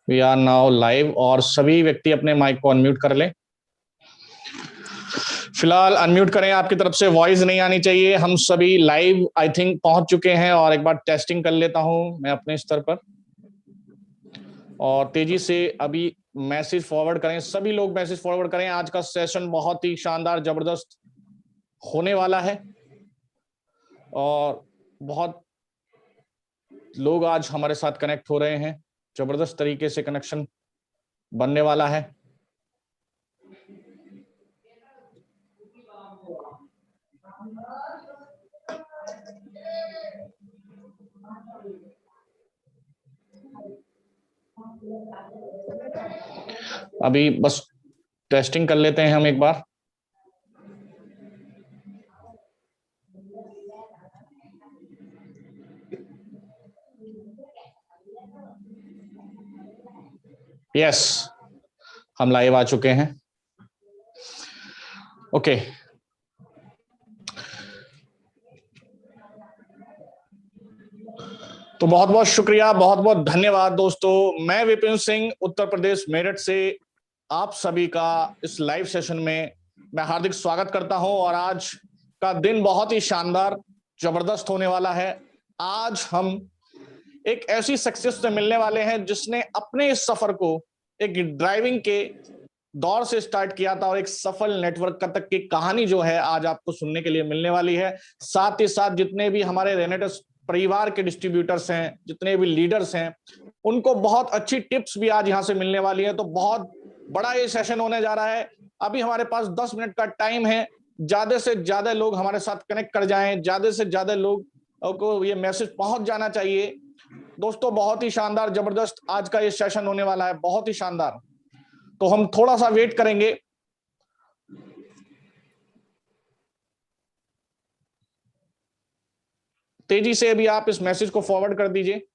We are now live और सभी व्यक्ति अपने माइक को अनम्यूट कर लें। फिलहाल अनम्यूट करें, आपकी तरफ से वॉइस नहीं आनी चाहिए। हम सभी लाइव आई थिंक पहुंच चुके हैं और एक बार टेस्टिंग कर लेता हूं मैं अपने स्तर पर और तेजी से अभी मैसेज फॉरवर्ड करें। सभी लोग मैसेज फॉरवर्ड करें। आज का सेशन बहुत ही शानदार जबरदस्त होने वाला है और बहुत लोग आज हमारे साथ कनेक्ट हो रहे हैं। जबरदस्त तरीके से कनेक्शन बनने वाला है। अभी बस टेस्टिंग कर लेते हैं हम एक बार। यस, हम लाइव आ चुके हैं। ओके, तो बहुत बहुत शुक्रिया, बहुत बहुत धन्यवाद दोस्तों। मैं विपिन सिंह उत्तर प्रदेश मेरठ से आप सभी का इस लाइव सेशन में मैं हार्दिक स्वागत करता हूं और आज का दिन बहुत ही शानदार जबरदस्त होने वाला है। आज हम एक ऐसी सक्सेस से मिलने वाले हैं जिसने अपने इस सफर को एक ड्राइविंग के दौर से स्टार्ट किया था और एक सफल नेटवर्क तक की कहानी जो है आज आपको सुनने के लिए मिलने वाली है। साथ ही साथ जितने भी हमारे रेनेटस परिवार के डिस्ट्रीब्यूटर्स हैं, जितने भी लीडर्स हैं, उनको बहुत अच्छी टिप्स भी आज यहां से मिलने वाली है। तो बहुत बड़ा ये सेशन होने जा रहा है। अभी हमारे पास 10 मिनट का टाइम है। ज्यादा से ज्यादा लोग हमारे साथ कनेक्ट कर जाएं, ज्यादा से ज्यादा लोग को ये मैसेज पहुंच जाना चाहिए। दोस्तों बहुत ही शानदार जबरदस्त आज का ये सेशन होने वाला है, बहुत ही शानदार। तो हम थोड़ा सा वेट करेंगे। तेजी से अभी आप इस मैसेज को फॉरवर्ड कर दीजिए।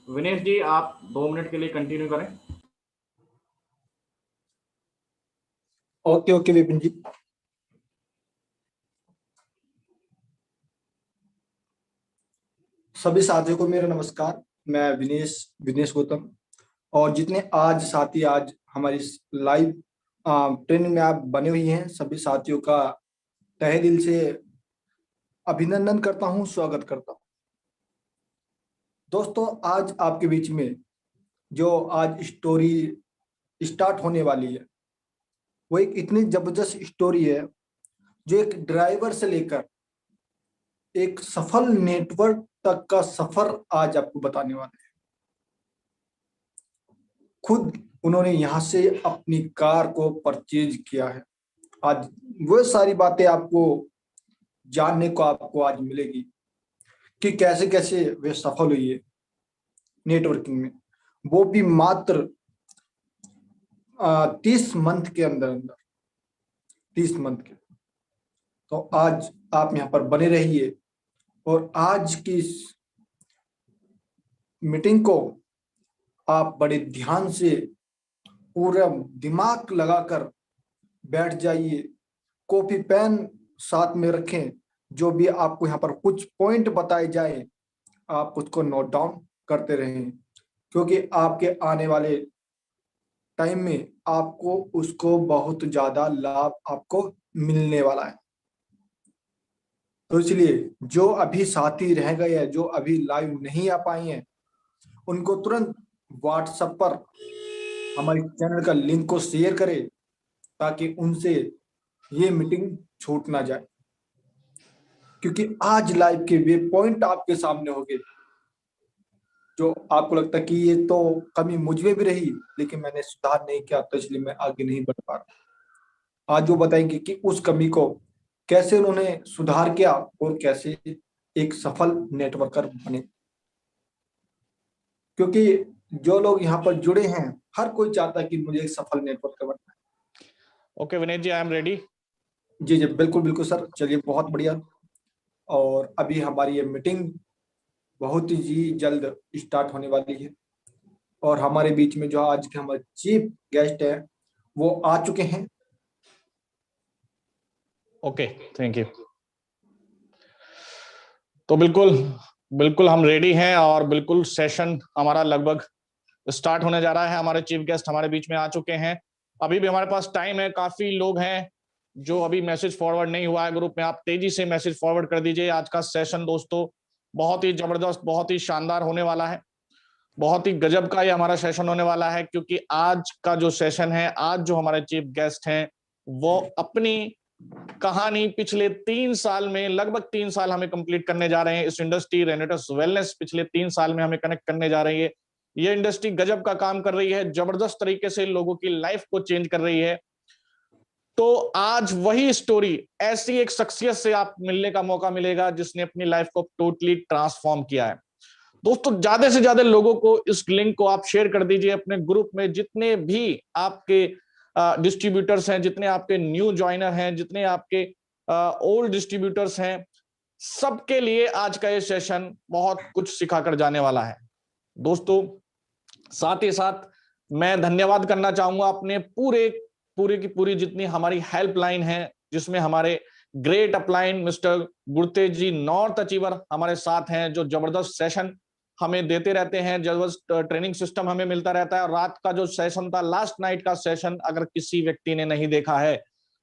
विनेश जी, आप 2 मिनट के लिए कंटिन्यू करें। ओके ओके विपिन जी। सभी साथियों को मेरा नमस्कार। मैं विनेश गौतम और जितने आज साथी आज हमारी लाइव ट्रेनिंग में आप बने हुई हैं, सभी साथियों का तहे दिल से अभिनंदन करता हूं, स्वागत करता हूं। दोस्तों, आज आपके बीच में जो आज स्टोरी स्टार्ट होने वाली है वो एक इतनी जबरदस्त स्टोरी है जो एक ड्राइवर से लेकर एक सफल नेटवर्क तक का सफर आज आपको बताने वाले हैं। खुद उन्होंने यहाँ से अपनी कार को परचेज किया है। आज वो सारी बातें आपको जानने को आपको आज मिलेगी कि कैसे कैसे वे सफल हुई है नेटवर्किंग में, वो भी मात्र 30 मंथ के अंदर अंदर, 30 मंथ के। तो आज आप यहाँ पर बने रहिए और आज की इस मीटिंग को आप बड़े ध्यान से पूरा दिमाग लगाकर बैठ जाइए। कॉपी पेन साथ में रखें, जो भी आपको यहाँ पर कुछ पॉइंट बताए जाए आप उसको नोट डाउन करते रहें, क्योंकि आपके आने वाले टाइम में आपको उसको बहुत ज्यादा लाभ आपको मिलने वाला है। तो इसलिए जो अभी साथी रह गए हैं, जो अभी लाइव नहीं आ पाए हैं, उनको तुरंत व्हाट्सएप पर हमारे चैनल का लिंक को शेयर करें ताकि उनसे ये मीटिंग छूट ना जाए, क्योंकि आज लाइव के वे पॉइंट आपके सामने होंगे जो आपको लगता है कि ये तो कमी मुझ में भी रही लेकिन मैंने सुधार नहीं किया, तो इसलिए मैं आगे नहीं बढ़ पा रहा। आज वो बताएंगे कि उस कमी को कैसे उन्होंने सुधार किया और कैसे एक सफल नेटवर्कर बने। क्योंकि जो लोग यहाँ पर जुड़े हैं, हर कोई चाहता है कि मुझे एक सफल नेटवर्कर बनना है। Okay Vineet ji, I am ready. जी जी, बिल्कुल बिल्कुल सर, चलिए बहुत बढ़िया। और अभी हमारी ये मीटिंग बहुत ही जल्द स्टार्ट होने वाली है और हमारे बीच में जो आज के हमारे चीफ गेस्ट हैं वो आ चुके हैं। Okay, thank you. तो बिल्कुल बिल्कुल हम रेडी हैं और बिल्कुल सेशन हमारा लगभग स्टार्ट होने जा रहा है। हमारे चीफ गेस्ट हमारे बीच में आ चुके हैं। अभी भी हमारे पास टाइम है, काफी लोग हैं जो अभी मैसेज फॉरवर्ड नहीं हुआ है ग्रुप में, आप तेजी से मैसेज फॉरवर्ड कर दीजिए। आज का सेशन दोस्तों बहुत ही जबरदस्त, बहुत ही शानदार होने वाला है, बहुत ही गजब का ये हमारा सेशन होने वाला है, क्योंकि आज का जो सेशन है, आज जो हमारे चीफ गेस्ट हैं वो अपनी कहानी पिछले 3 साल में, लगभग 3 साल हमें कंप्लीट करने जा रहे हैं। इस इंडस्ट्री रेनेटस वेलनेस पिछले 3 साल में हमें कनेक्ट करने जा रही है। ये इंडस्ट्री गजब का काम कर रही है, जबरदस्त तरीके से लोगों की लाइफ को चेंज कर रही है। तो आज वही स्टोरी, ऐसी एक शख्सियत से आप मिलने का मौका मिलेगा जिसने अपनी लाइफ को टोटली ट्रांसफॉर्म किया है। दोस्तों ज्यादा से ज्यादा लोगों को इस लिंक को आप शेयर कर दीजिए अपने ग्रुप में। जितने भी आपके डिस्ट्रीब्यूटर्स हैं, जितने आपके न्यू ज्वाइनर हैं, जितने आपके ओल्ड डिस्ट्रीब्यूटर्स हैं, सबके लिए आज का ये सेशन बहुत कुछ सिखाकर जाने वाला है। दोस्तों साथ ही साथ मैं धन्यवाद करना चाहूंगा अपने पूरे की पूरी जितनी हमारी हेल्पलाइन है, जिसमें हमारे ग्रेट अपलाइन मिस्टर गुरतेज जी नॉर्थ अचीवर हमारे साथ हैं, जो जबरदस्त सेशन हमें देते रहते हैं, जबरदस्त ट्रेनिंग सिस्टम हमें मिलता रहता है। और रात का जो सेशन था, लास्ट नाइट का सेशन, अगर किसी व्यक्ति ने नहीं देखा है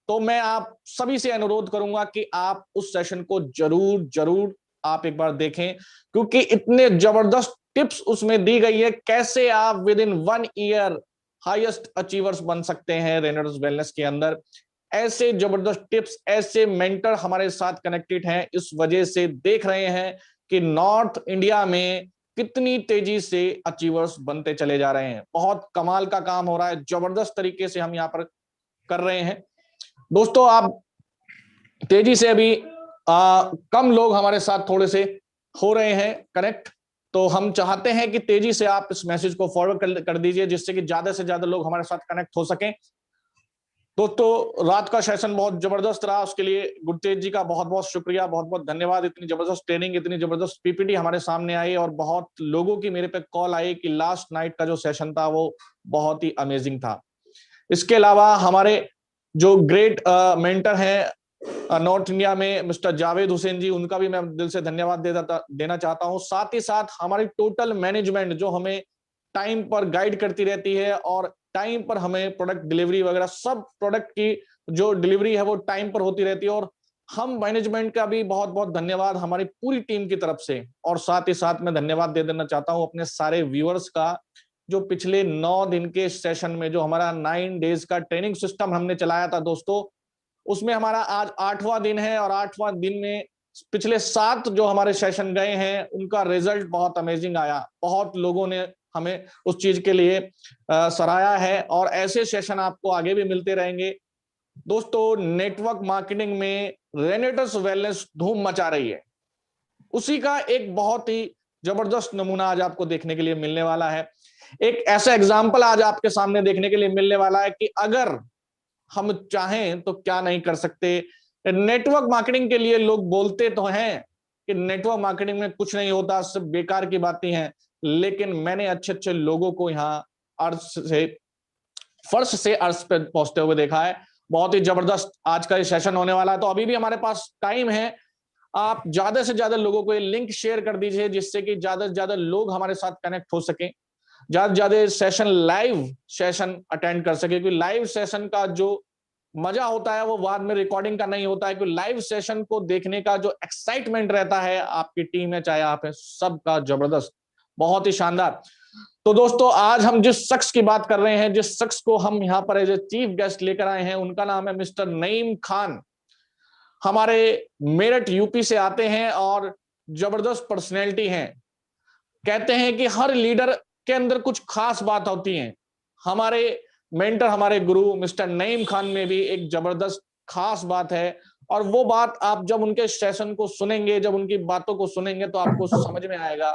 तो मैं आप सभी से अनुरोध करूंगा कि आप उस सेशन को जरूर जरूर आप एक बार देखें, क्योंकि इतने जबरदस्त टिप्स उसमें दी गई है कैसे आप with in 1 year highest achievers बन सकते हैं रेनेटस वेलनेस के अंदर। ऐसे जबरदस्त टिप्स, ऐसे मेंटर हमारे साथ कनेक्टेड हैं, इस वजह से देख रहे हैं कि नॉर्थ इंडिया में कितनी तेजी से अचीवर्स बनते चले जा रहे हैं। बहुत कमाल का काम हो रहा है, जबरदस्त तरीके से हम यहाँ पर कर रहे हैं। दोस्तों आप तेजी से, अभी कम लोग हमारे साथ थोड़े से हो रहे हैं कनेक्ट, तो हम चाहते हैं कि तेजी से आप इस मैसेज को फॉरवर्ड कर दीजिए, जिससे कि ज्यादा से ज्यादा लोग हमारे साथ कनेक्ट हो सकें। दोस्तों रात का सेशन बहुत जबरदस्त रहा, उसके लिए गुरतेज जी का बहुत बहुत शुक्रिया, बहुत बहुत धन्यवाद। इतनी जबरदस्त ट्रेनिंग, इतनी जबरदस्त पीपीटी हमारे सामने आई और बहुत लोगों की मेरे पे कॉल आई कि लास्ट नाइट का जो सेशन था वो बहुत ही अमेजिंग था। इसके अलावा हमारे जो ग्रेट मेंटर हैं नॉर्थ इंडिया में मिस्टर जावेद हुसैन जी, उनका भी मैं दिल से धन्यवाद देना चाहता हूं। साथ ही साथ हमारी टोटल मैनेजमेंट जो हमें टाइम पर गाइड करती रहती है और टाइम पर हमें प्रोडक्ट डिलीवरी वगैरह, सब प्रोडक्ट की जो डिलीवरी है वो टाइम पर होती रहती है। और हम मैनेजमेंट का भी बहुत बहुत धन्यवाद हमारी पूरी टीम की तरफ से। और साथ ही साथ मैं धन्यवाद दे देना चाहता हूं अपने सारे व्यूअर्स का, जो पिछले 9 दिन के सेशन में जो हमारा 9 डेज का ट्रेनिंग सिस्टम हमने चलाया था दोस्तों, उसमें हमारा आज 8वां दिन है और 8वां दिन में पिछले 7 जो हमारे सेशन गए हैं उनका रिजल्ट बहुत अमेजिंग आया। बहुत लोगों ने हमें उस चीज के लिए सराहा है, और ऐसे सेशन आपको आगे भी मिलते रहेंगे। दोस्तों, नेटवर्क मार्केटिंग में रेनेटस वेलनेस धूम मचा रही है, उसी का एक बहुत ही जबरदस्त नमूना आज आपको देखने के लिए मिलने वाला है। एक ऐसा एग्जाम्पल आज आपके सामने देखने के लिए मिलने वाला है कि अगर हम चाहें तो क्या नहीं कर सकते। नेटवर्क मार्केटिंग के लिए लोग बोलते तो हैं कि नेटवर्क मार्केटिंग में कुछ नहीं होता, सब बेकार की बातें हैं, लेकिन मैंने अच्छे अच्छे लोगों को यहाँ फर्श से अर्श पे पहुंचते हुए देखा है। बहुत ही जबरदस्त आज का ये सेशन होने वाला है। तो अभी भी हमारे पास टाइम है, आप ज्यादा से ज्यादा लोगों को ये लिंक शेयर कर दीजिए, जिससे कि ज्यादा से ज्यादा लोग हमारे साथ कनेक्ट हो सके, ज्यादा से ज्यादा सेशन लाइव सेशन अटेंड कर सके। क्योंकि लाइव सेशन का जो मजा होता है वो बाद में रिकॉर्डिंग का नहीं होता है। क्योंकि लाइव सेशन को देखने का जो एक्साइटमेंट रहता है, आपकी टीम है चाहे आप है, सबका जबरदस्त, बहुत ही शानदार। तो दोस्तों, आज हम जिस शख्स की बात कर रहे हैं, जिस शख्स को हम यहाँ पर एज ए चीफ गेस्ट लेकर आए हैं, उनका नाम है मिस्टर नईम खान। हमारे मेरठ यूपी से आते हैं और जबरदस्त पर्सनैलिटी हैं। कहते हैं कि हर लीडर के अंदर कुछ खास बात होती है। हमारे मेंटर, हमारे गुरु मिस्टर नईम खान में भी एक जबरदस्त खास बात है, और वो बात आप जब उनके सेशन को सुनेंगे, जब उनकी बातों को सुनेंगे, तो आपको समझ में आएगा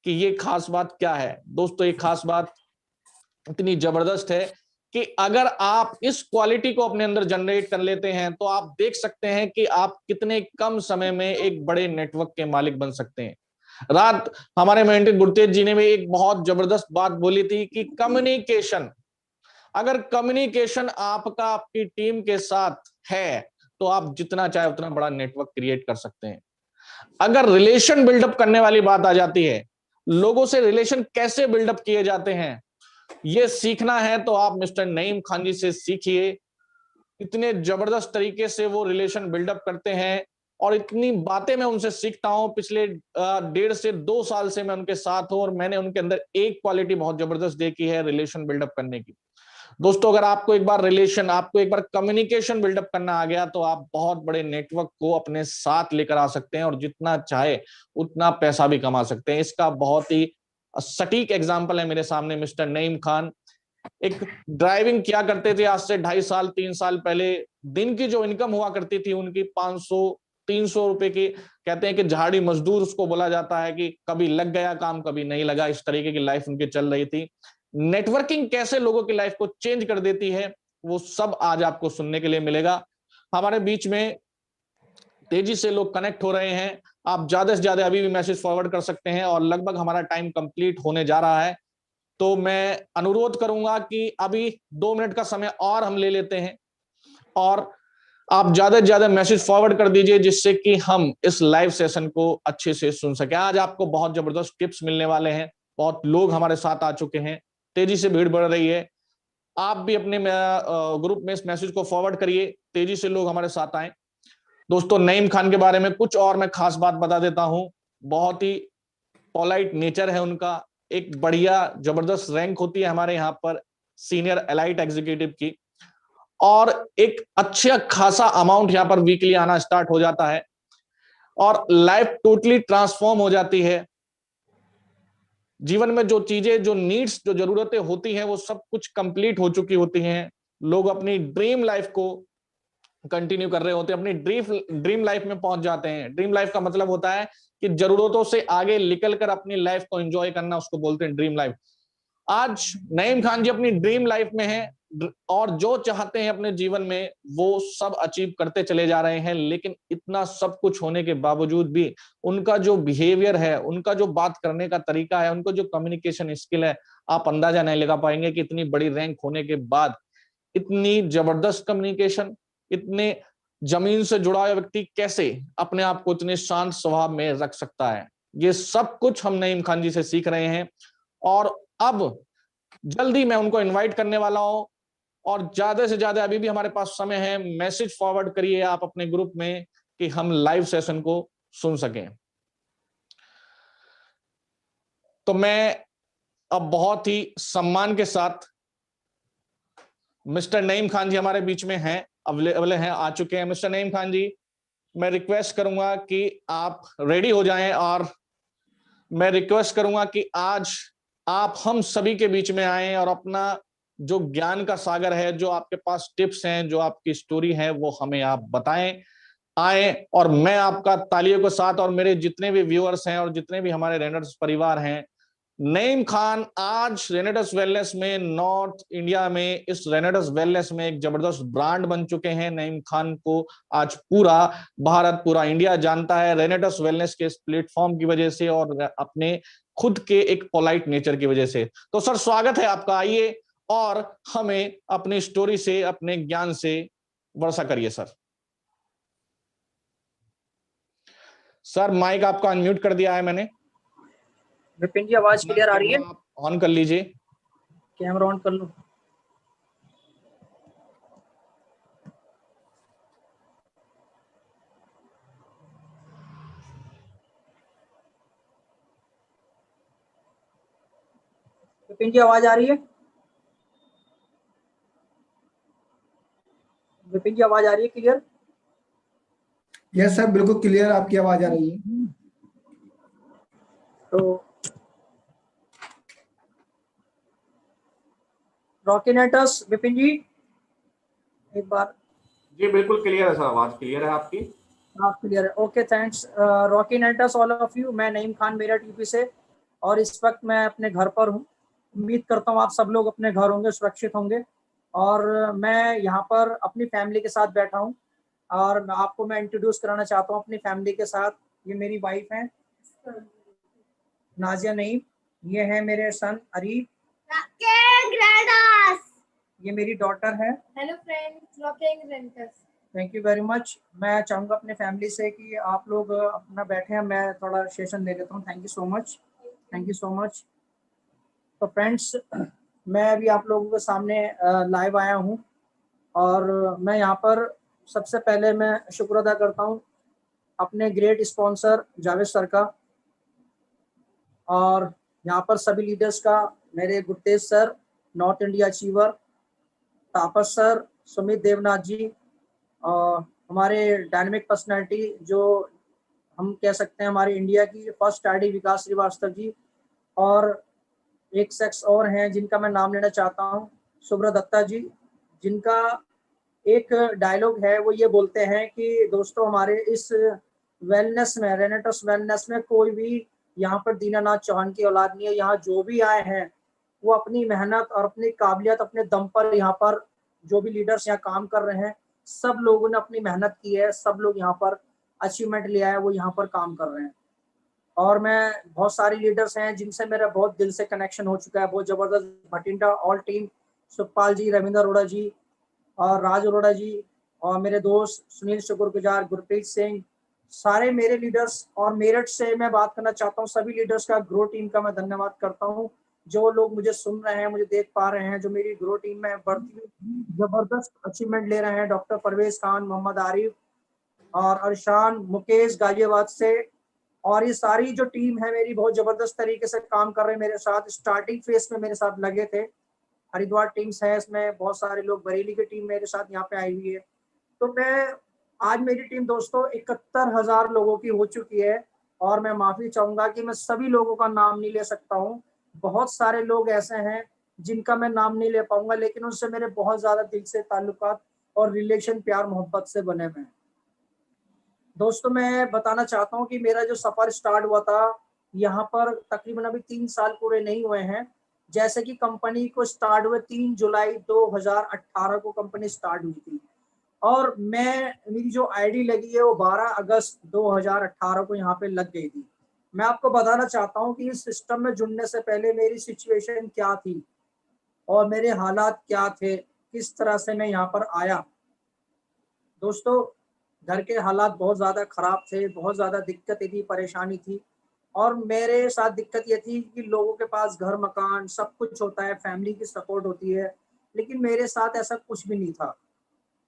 कि ये खास बात क्या है। दोस्तों, ये खास बात इतनी जबरदस्त है कि अगर आप इस क्वालिटी को अपने अंदर जनरेट कर लेते हैं, तो आप देख सकते हैं कि आप कितने कम समय में एक बड़े नेटवर्क के मालिक बन सकते हैं। रात हमारे मेंटर गुरतेज जी ने भी एक बहुत जबरदस्त बात बोली थी कि कम्युनिकेशन, अगर कम्युनिकेशन आपका आपकी टीम के साथ है, तो आप जितना चाहे उतना बड़ा नेटवर्क क्रिएट कर सकते हैं। अगर रिलेशन बिल्डअप करने वाली बात आ जाती है, लोगों से रिलेशन कैसे बिल्डअप किए जाते हैं, ये सीखना है, तो आप मिस्टर नईम खान जी से सीखिए। इतने जबरदस्त तरीके से वो रिलेशन बिल्डअप करते हैं, और इतनी बातें मैं उनसे सीखता हूं। पिछले 1.5 से 2 साल से मैं उनके साथ हूं, और मैंने उनके अंदर एक क्वालिटी बहुत जबरदस्त देखी है, रिलेशन बिल्डअप करने की। दोस्तों, अगर आपको एक बार रिलेशन, आपको एक बार कम्युनिकेशन बिल्डअप करना आ गया, तो आप बहुत बड़े नेटवर्क को अपने साथ लेकर आ सकते हैं, और जितना चाहे उतना पैसा भी कमा सकते हैं। इसका बहुत ही सटीक एग्जाम्पल है मेरे सामने मिस्टर नईम खान। एक ड्राइविंग किया करते थे आज से 2.5 साल 3 साल पहले। दिन की जो इनकम हुआ करती थी उनकी 500-300 रुपए की, कहते हैं कि झाड़ी मजदूर उसको बोला जाता है, कि कभी लग गया काम कभी नहीं लगा, इस तरीके की लाइफ उनकी चल रही थी। नेटवर्किंग कैसे लोगों की लाइफ को चेंज कर देती है, वो सब आज आपको सुनने के लिए मिलेगा। हमारे बीच में तेजी से लोग कनेक्ट हो रहे हैं, आप ज्यादा से ज्यादा अभी भी मैसेज फॉरवर्ड कर सकते हैं, और लगभग हमारा टाइम कंप्लीट होने जा रहा है। तो मैं अनुरोध करूंगा कि अभी 2 मिनट का समय और हम ले लेते हैं, और आप ज्यादा से ज्यादा मैसेज फॉरवर्ड कर दीजिए, जिससे कि हम इस लाइव सेशन को अच्छे से सुन सके। आज आपको बहुत जबरदस्त टिप्स मिलने वाले हैं, बहुत लोग हमारे साथ आ चुके हैं, तेजी से भीड़ बढ़ रही है। आप भी अपने ग्रुप में इस मैसेज को फॉरवर्ड करिए, तेजी से लोग हमारे साथ आए। दोस्तों, नईम खान के बारे में कुछ और मैं खास बात बता देता हूं। बहुत ही पोलाइट नेचर है उनका, एक बढ़िया जबरदस्त रैंक होती है हमारे यहाँ पर सीनियर एलाइट एग्जीक्यूटिव की, और एक अच्छा खासा अमाउंट यहाँ पर वीकली आना स्टार्ट हो जाता है, और लाइफ टोटली ट्रांसफॉर्म हो जाती है। जीवन में जो चीजें, जो नीड्स, जो जरूरतें होती हैं, वो सब कुछ कंप्लीट हो चुकी होती हैं। लोग अपनी ड्रीम लाइफ को कंटिन्यू कर रहे होते हैं, अपनी ड्रीम लाइफ में पहुंच जाते हैं। ड्रीम लाइफ का मतलब होता है कि जरूरतों से आगे निकलकर अपनी लाइफ को एंजॉय करना, उसको बोलते हैं ड्रीम लाइफ। आज नईम खान जी अपनी ड्रीम लाइफ में हैं, और जो चाहते हैं अपने जीवन में वो सब अचीव करते चले जा रहे हैं। लेकिन इतना सब कुछ होने के बावजूद भी उनका जो बिहेवियर है, उनका जो बात करने का तरीका है, उनको जो कम्युनिकेशन स्किल है, आप अंदाजा नहीं लगा पाएंगे कि इतनी बड़ी रैंक होने के बाद इतनी जबरदस्त कम्युनिकेशन, इतने जमीन से जुड़ा हुआ व्यक्ति कैसे अपने आप को इतने शांत स्वभाव में रख सकता है। ये सब कुछ हम नईम खान जी से सीख रहे हैं, और अब जल्दी मैं उनको इनवाइट करने वाला हूं। और ज्यादा से ज्यादा अभी भी हमारे पास समय है, मैसेज फॉरवर्ड करिए आप अपने ग्रुप में कि हम लाइव सेशन को सुन सकें। तो मैं अब बहुत ही सम्मान के साथ, मिस्टर नईम खान जी हमारे बीच में हैं, अवेलेबल हैं, आ चुके हैं। मिस्टर नईम खान जी, मैं रिक्वेस्ट करूंगा कि आप रेडी हो जाएं, और मैं रिक्वेस्ट करूंगा कि आज आप हम सभी के बीच में आए और अपना जो ज्ञान का सागर है, जो आपके पास टिप्स हैं, जो आपकी स्टोरी है, वो हमें आप बताएं, आए। और मैं आपका तालियों के साथ और मेरे जितने भी व्यूअर्स हैं और जितने भी हमारे रेनेटर्स परिवार हैं, नईम खान आज रेनेटस वेलनेस में नॉर्थ इंडिया में इस रेनेटस वेलनेस में एक जबरदस्त ब्रांड बन चुके हैं। नईम खान को आज पूरा भारत, पूरा इंडिया जानता है रेनेटस वेलनेस के इस प्लेटफॉर्म की वजह से और अपने खुद के एक पोलाइट नेचर की वजह से। तो सर, स्वागत है आपका। आइए और हमें अपनी स्टोरी से, अपने ज्ञान से वर्षा करिए सर। सर, माइक आपका अनम्यूट कर दिया है मैंने। विपिन जी, आवाज क्लियर आ रही है? आप ऑन कर लीजिए। कैमरा ऑन कर लूं? विपिन जी, आवाज आ रही है? विपिन जी, आवाज आ रही है क्लियर? यस सर, बिल्कुल क्लियर आपकी आवाज आ रही है। तो रॉकीनेटर्स, विपिन जी एक बार। जी बिल्कुल क्लियर है सर, आवाज क्लियर है आपकी। आप क्लियर है? Okay, thanks Rockinators all of you. मैं नईम खान मेरठ यूपी से, और इस वक्त मैं अपने घर पर हूँ। उम्मीद करता हूँ आप सब लोग अपने घर होंगे, सुरक्षित होंगे। और मैं यहाँ पर अपनी फैमिली के साथ बैठा हूँ, और आपको मैं इंट्रोड्यूस कराना चाहता हूँ अपनी फैमिली के साथ। ये मेरी वाइफ है नाजिया नईम, ये है मेरे सन अरीब, ये मेरी डॉटर है। Hello friends, rocking renters. Thank you very much. मैं चाहूँगा अपने फैमिली से कि आप लोग अपना बैठे हैं, मैं थोड़ा सेशन दे देता हूँ। Thank you so much, thank you so much. तो फ्रेंड्स, मैं अभी आप लोगों के सामने लाइव आया हूँ, और मैं यहाँ पर सबसे पहले मैं शुक्र अदा करता हूँ अपने ग्रेट स्पॉन्सर जावेद सर का, और यहाँ पर सभी लीडर्स का, मेरे Gurtej sir, north India achiever, Tapas sir, Sumit Devnath ji, और हमारे डायनेमिक पर्सनालिटी जो हम कह सकते हैं हमारी इंडिया की फर्स्ट आईडी विकास श्रीवास्तव जी, और एक शख्स और हैं जिनका मैं नाम लेना चाहता हूँ, सुब्रत दत्ता जी, जिनका एक डायलॉग है, वो ये बोलते हैं कि दोस्तों हमारे इस वेलनेस में, रेनेटस वेलनेस में कोई भी यहाँ पर दीनानाथ चौहान की औलाद नहीं है। यहाँ जो भी आए हैं वो अपनी मेहनत और अपनी काबिलियत, अपने दम पर यहाँ पर जो भी लीडर्स यहाँ काम कर रहे हैं, सब लोगों ने अपनी मेहनत की है, सब लोग यहाँ पर अचीवमेंट लिया है, वो यहाँ पर काम कर रहे हैं। और मैं बहुत सारे लीडर्स हैं जिनसे मेरा बहुत दिल से कनेक्शन हो चुका है, बहुत जबरदस्त। भटिंडा ऑल टीम, सुखपाल जी, रविंदर अरोड़ा जी और राज अरोड़ा जी, और मेरे दोस्त सुनील शुक्रगुजार, गुरप्रीत सिंह, सारे मेरे लीडर्स। और मेरठ से मैं बात करना चाहता हूँ सभी लीडर्स का, ग्रो टीम का मैं धन्यवाद करता हूँ। जो लोग मुझे सुन रहे हैं, मुझे देख पा रहे हैं, जो मेरी ग्रो टीम में बढ़ती हुई जबरदस्त अचीवमेंट ले रहे हैं, डॉक्टर परवेज खान, मोहम्मद आरिफ और अरशान, मुकेश गाजियाबाद से, और ये सारी जो टीम है मेरी बहुत जबरदस्त तरीके से काम कर रहे हैं मेरे साथ। स्टार्टिंग फेज में मेरे साथ लगे थे। हरिद्वार टीम्स है, इसमें बहुत सारे लोग, बरेली की टीम मेरे साथ यहाँ पे आई हुई है। तो मैं आज मेरी टीम दोस्तों 71,000 लोगों की हो चुकी है, और मैं माफी चाहूंगा कि मैं सभी लोगों का नाम नहीं ले सकता हूँ। बहुत सारे लोग ऐसे हैं जिनका मैं नाम नहीं ले पाऊंगा, लेकिन उनसे मेरे बहुत ज्यादा दिल से ताल्लुकात और रिलेशन, प्यार मोहब्बत से बने हुए हैं। दोस्तों, मैं बताना चाहता हूँ कि मेरा जो सफर स्टार्ट हुआ था यहाँ पर, तकरीबन अभी 3 साल पूरे नहीं हुए हैं। जैसे कि कंपनी को स्टार्ट हुए 3 जुलाई 2018 को कंपनी स्टार्ट हुई थी, और मेरी जो आईडी लगी है वो 12 अगस्त 2018 को यहाँ पे लग गई थी। मैं आपको बताना चाहता हूँ कि इस सिस्टम में जुड़ने से पहले मेरी सिचुएशन क्या थी और मेरे हालात क्या थे, किस तरह से मैं यहाँ पर आया। दोस्तों, घर के हालात बहुत ज़्यादा ख़राब थे, बहुत ज़्यादा दिक्कतें थी, परेशानी थी। और मेरे साथ दिक्कत ये थी कि लोगों के पास घर मकान सब कुछ होता है, फैमिली की सपोर्ट होती है, लेकिन मेरे साथ ऐसा कुछ भी नहीं था।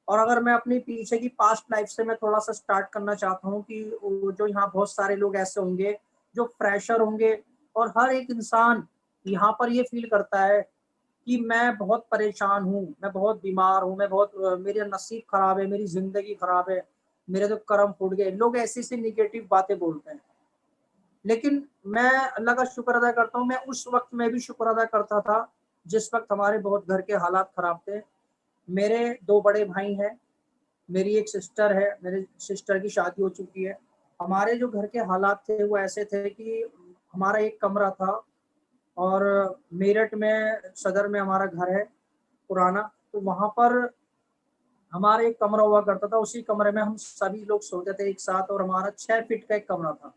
और अगर मैं अपनी पीछे की पास्ट लाइफ से मैं थोड़ा सा स्टार्ट करना चाहता हूँ कि जो यहाँ बहुत सारे लोग ऐसे होंगे जो फ्रेशर होंगे, और हर एक इंसान यहाँ पर ये फील करता है कि मैं बहुत परेशान हूँ, मैं बहुत बीमार हूँ, मैं बहुत मेरा नसीब खराब है, मेरी जिंदगी खराब है, मेरे तो कर्म फूट गए। लोग ऐसी सी निगेटिव बातें बोलते हैं। लेकिन मैं अल्लाह का शुक्र अदा करता हूँ, मैं उस वक्त में भी शुक्र अदा करता था जिस वक्त हमारे बहुत घर के हालात खराब थे। मेरे 2 बड़े भाई हैं, मेरी एक सिस्टर है, मेरे सिस्टर की शादी हो चुकी है। हमारे जो घर के हालात थे वो ऐसे थे कि हमारा एक कमरा था और मेरठ में सदर में हमारा घर है पुराना, तो वहाँ पर हमारा एक कमरा हुआ करता था। उसी कमरे में हम सभी लोग सोते थे एक साथ और हमारा 6 फीट का एक कमरा था।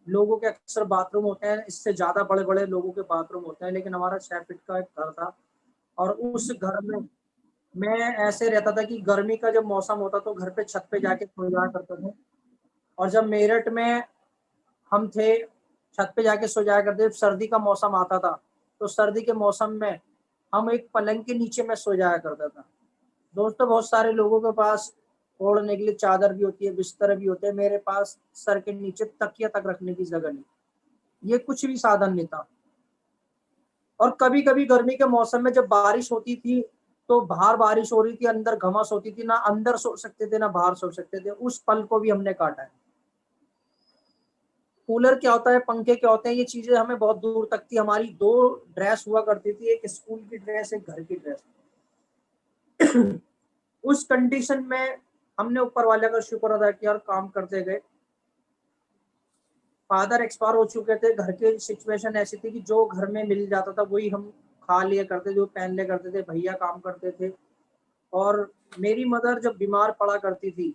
लोगों के अक्सर बाथरूम होते हैं, इससे ज़्यादा बड़े-बड़े लोगों के बाथरूम होते हैं, लेकिन हमारा 6 फीट का एक घर था। और उस घर में मैं ऐसे रहता था कि गर्मी का जब मौसम होता तो घर पे छत पे जाके सो जाया करते थे। और जब मेरठ में हम थे, छत पे जाके सो जाया करते थे। सर्दी का मौसम आता था, तो सर्दी के मौसम में हम एक पलंग के नीचे में सो जाया करता था। दोस्तों, बहुत सारे लोगों के पास ओढ़ने के लिए चादर भी होती है, बिस्तर भी होते हैं। मेरे पास सर के नीचे तकिया तक रखने की जगह नहीं, ये कुछ भी साधन नहीं था। और कभी-कभी गर्मी के मौसम में जब बारिश होती थी, तो बाहर बारिश हो रही थी, अंदर घमस होती थी, ना अंदर सो सकते थे, ना बाहर सो सकते थे। उस पल को भी हमने काटा है। कूलर क्या होता है, पंखे क्या होते हैं, ये चीज़ें हमें बहुत दूर तक थी। हमारी 2 ड्रेस हुआ करती थी, एक स्कूल की ड्रेस, एक घर की ड्रेस। उस कंडीशन में हमने ऊपर वाले का शुक्र अदा किया और काम करते गए। फादर एक्सपायर हो चुके थे, घर की सिचुएशन ऐसी थी कि जो घर में मिल जाता था वही हम खा लिया करते थे, जो पहन लिया करते थे। भैया काम करते थे और मेरी मदर जब बीमार पड़ा करती थी,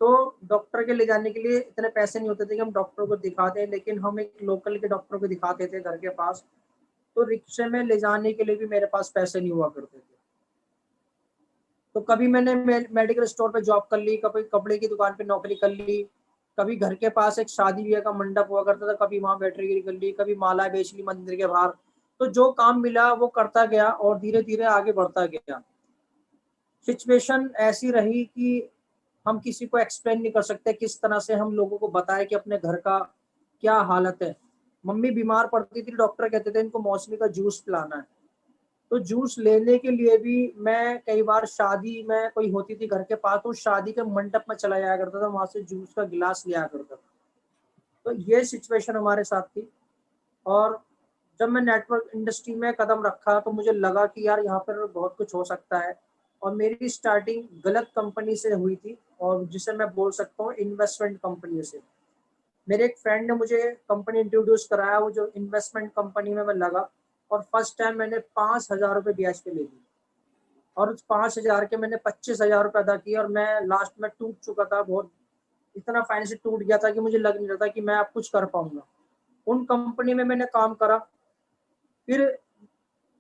तो डॉक्टर के ले जाने के लिए इतने पैसे नहीं होते थे कि हम डॉक्टर को दिखा दें, लेकिन हम एक लोकल के डॉक्टर को दिखाते थे घर के पास। तो रिक्शे में ले जाने के लिए भी मेरे पास पैसे नहीं हुआ करते थे। तो कभी मैंने मेडिकल स्टोर पे जॉब कर ली, कभी कपड़े की दुकान पे नौकरी कर ली, कभी घर के पास एक शादी ब्याह का मंडप हुआ करता था, कभी वहां बैटरी कर ली, कभी माला बेच ली मंदिर के बाहर। तो जो काम मिला वो करता गया और धीरे धीरे आगे बढ़ता गया। सिचुएशन ऐसी रही कि हम किसी को एक्सप्लेन नहीं कर सकते किस तरह से हम लोगों को बताएं कि अपने घर का क्या हालत है। मम्मी बीमार पड़ती थी, डॉक्टर कहते थे इनको मौसमी का जूस पिलाना है। तो जूस लेने के लिए भी मैं कई बार शादी में कोई होती थी घर के पास, तो शादी के मंडप में चला जाया करता था, वहां से जूस का गिलास लिया करता था। तो ये सिचुएशन हमारे साथ थी। और जब मैं नेटवर्क इंडस्ट्री में कदम रखा तो मुझे लगा कि यार यहाँ पर बहुत कुछ हो सकता है। और मेरी स्टार्टिंग गलत कंपनी से हुई थी, और जिसे मैं बोल सकता हूँ इन्वेस्टमेंट कंपनी से। मेरे एक फ्रेंड ने मुझे कंपनी इंट्रोड्यूस कराया, वो जो इन्वेस्टमेंट कंपनी में मैं लगा, और फर्स्ट टाइम मैंने 5,000 रुपये ब्याज पे ले ली। और उस 5,000 के मैंने 25,000 रुपये अदा किए और मैं लास्ट में टूट चुका था बहुत। इतना फाइनेंशियल टूट गया था कि मुझे लग नहीं रहा था कि मैं अब कुछ कर पाऊंगा। उन कंपनी में मैंने काम करा, फिर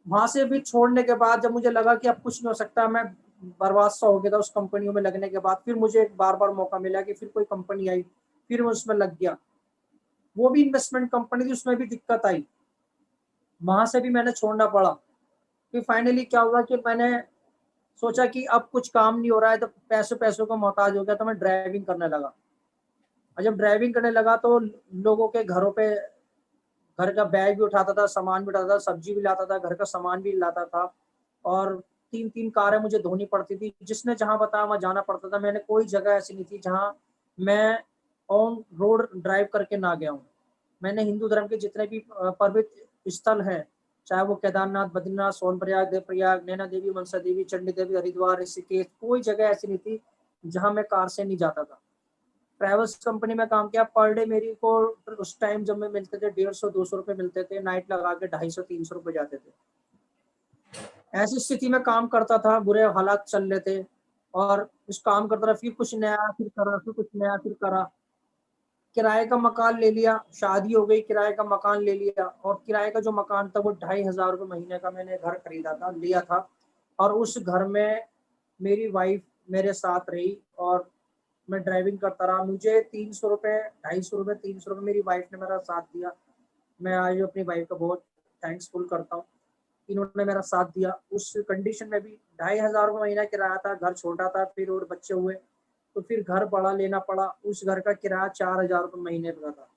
वहां से भी छोड़ने के बाद जब मुझे लगा कि अब कुछ नहीं हो सकता, मैं बर्बाद सा हो गया था उस कंपनियों में लगने के बाद, फिर मुझे एक बार बार मौका मिला कि फिर कोई कंपनी आई, फिर मैं उसमें लग गया। वो भी इन्वेस्टमेंट कंपनी थी, उसमें भी दिक्कत आई, वहां से भी मैंने छोड़ना पड़ा। फिर फाइनली क्या हुआ कि मैंने सोचा कि अब कुछ काम नहीं हो रहा है, तो पैसों पैसों का मोहताज हो गया, तो मैं ड्राइविंग करने लगा। और जब ड्राइविंग करने लगा तो लोगों के घरों पे घर का बैग भी उठाता था, सामान भी उठाता था, सब्जी भी लाता था, घर का सामान भी लाता था। और 3-3 कारें मुझे धोनी पड़ती थी, जिसने जहाँ बताया वहाँ जाना पड़ता था। मैंने कोई जगह ऐसी नहीं थी जहाँ मैं ऑन रोड ड्राइव करके ना गया हूँ। मैंने हिंदू धर्म के जितने भी पवित्र स्थल हैं, चाहे वो केदारनाथ, बद्रीनाथ, सोनप्रयाग, देवप्रयाग, नैना देवी, मनसा देवी, चंडी देवी, हरिद्वार, ऋषिकेश, कोई जगह ऐसी नहीं थी जहाँ मैं कार से नहीं जाता था। ट्रैवल्स कंपनी में काम किया, पर डे मेरी को उस टाइम जब मैं मिलते थे 150-200 रुपए मिलते थे, नाइट लगा के 250-300 रुपए जाते थे। ऐसी स्थिति में काम करता था, बुरे हालात चल रहे थे और उस काम करता रहा, फिर कुछ नया फिर करा, फिर कुछ नया फिर करा। किराए का मकान ले लिया, शादी हो गई, किराए का मकान ले लिया, और किराए का जो मकान था वो 2,500 रुपये महीने का मैंने घर खरीदा था, लिया था। और उस घर में मेरी वाइफ मेरे साथ रही और मैं ड्राइविंग करता रहा। मुझे 300 रुपये, 250 रुपये, 300 रुपये मेरी वाइफ ने मेरा साथ दिया। मैं आज अपनी वाइफ का बहुत थैंक्सफुल करता हूँ, इन्होंने मेरा साथ दिया। उस कंडीशन में भी 2,500 रुपये महीना किराया था, घर छोटा था, फिर और बच्चे हुए तो फिर घर बड़ा लेना पड़ा। उस घर का किराया 4,000 रुपये महीने का था।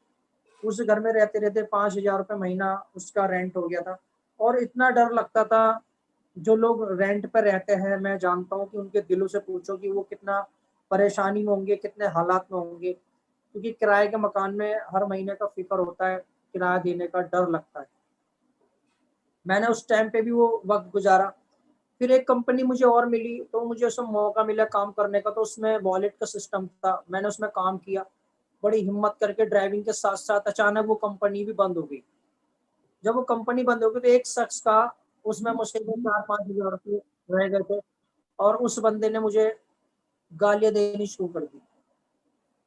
उस घर में रहते रहते 5,000 रुपये महीना उसका रेंट हो गया था। और इतना डर लगता था, जो लोग रेंट पर रहते हैं मैं जानता हूँ कि उनके दिलों से पूछो कि वो कितना परेशानी में होंगे, कितने हालात में होंगे। क्योंकि किराए के मकान में हर महीने का फिक्र होता है, किराया देने का डर लगता है। मैंने उस टाइम पे भी वो वक्त गुजारा। फिर एक कंपनी मुझे और मिली, तो मुझे उसमें मौका मिला काम करने का, तो उसमें वॉलेट का सिस्टम था, मैंने उसमें काम किया बड़ी हिम्मत करके ड्राइविंग के साथ साथ। अचानक वो कंपनी भी बंद हो गई। जब वो कंपनी बंद हो गई तो एक शख्स का उसमें मुश्किल में 4-5 हज़ार रुपये रह गए थे, और उस बंदे ने मुझे गालियां देनी शुरू कर दी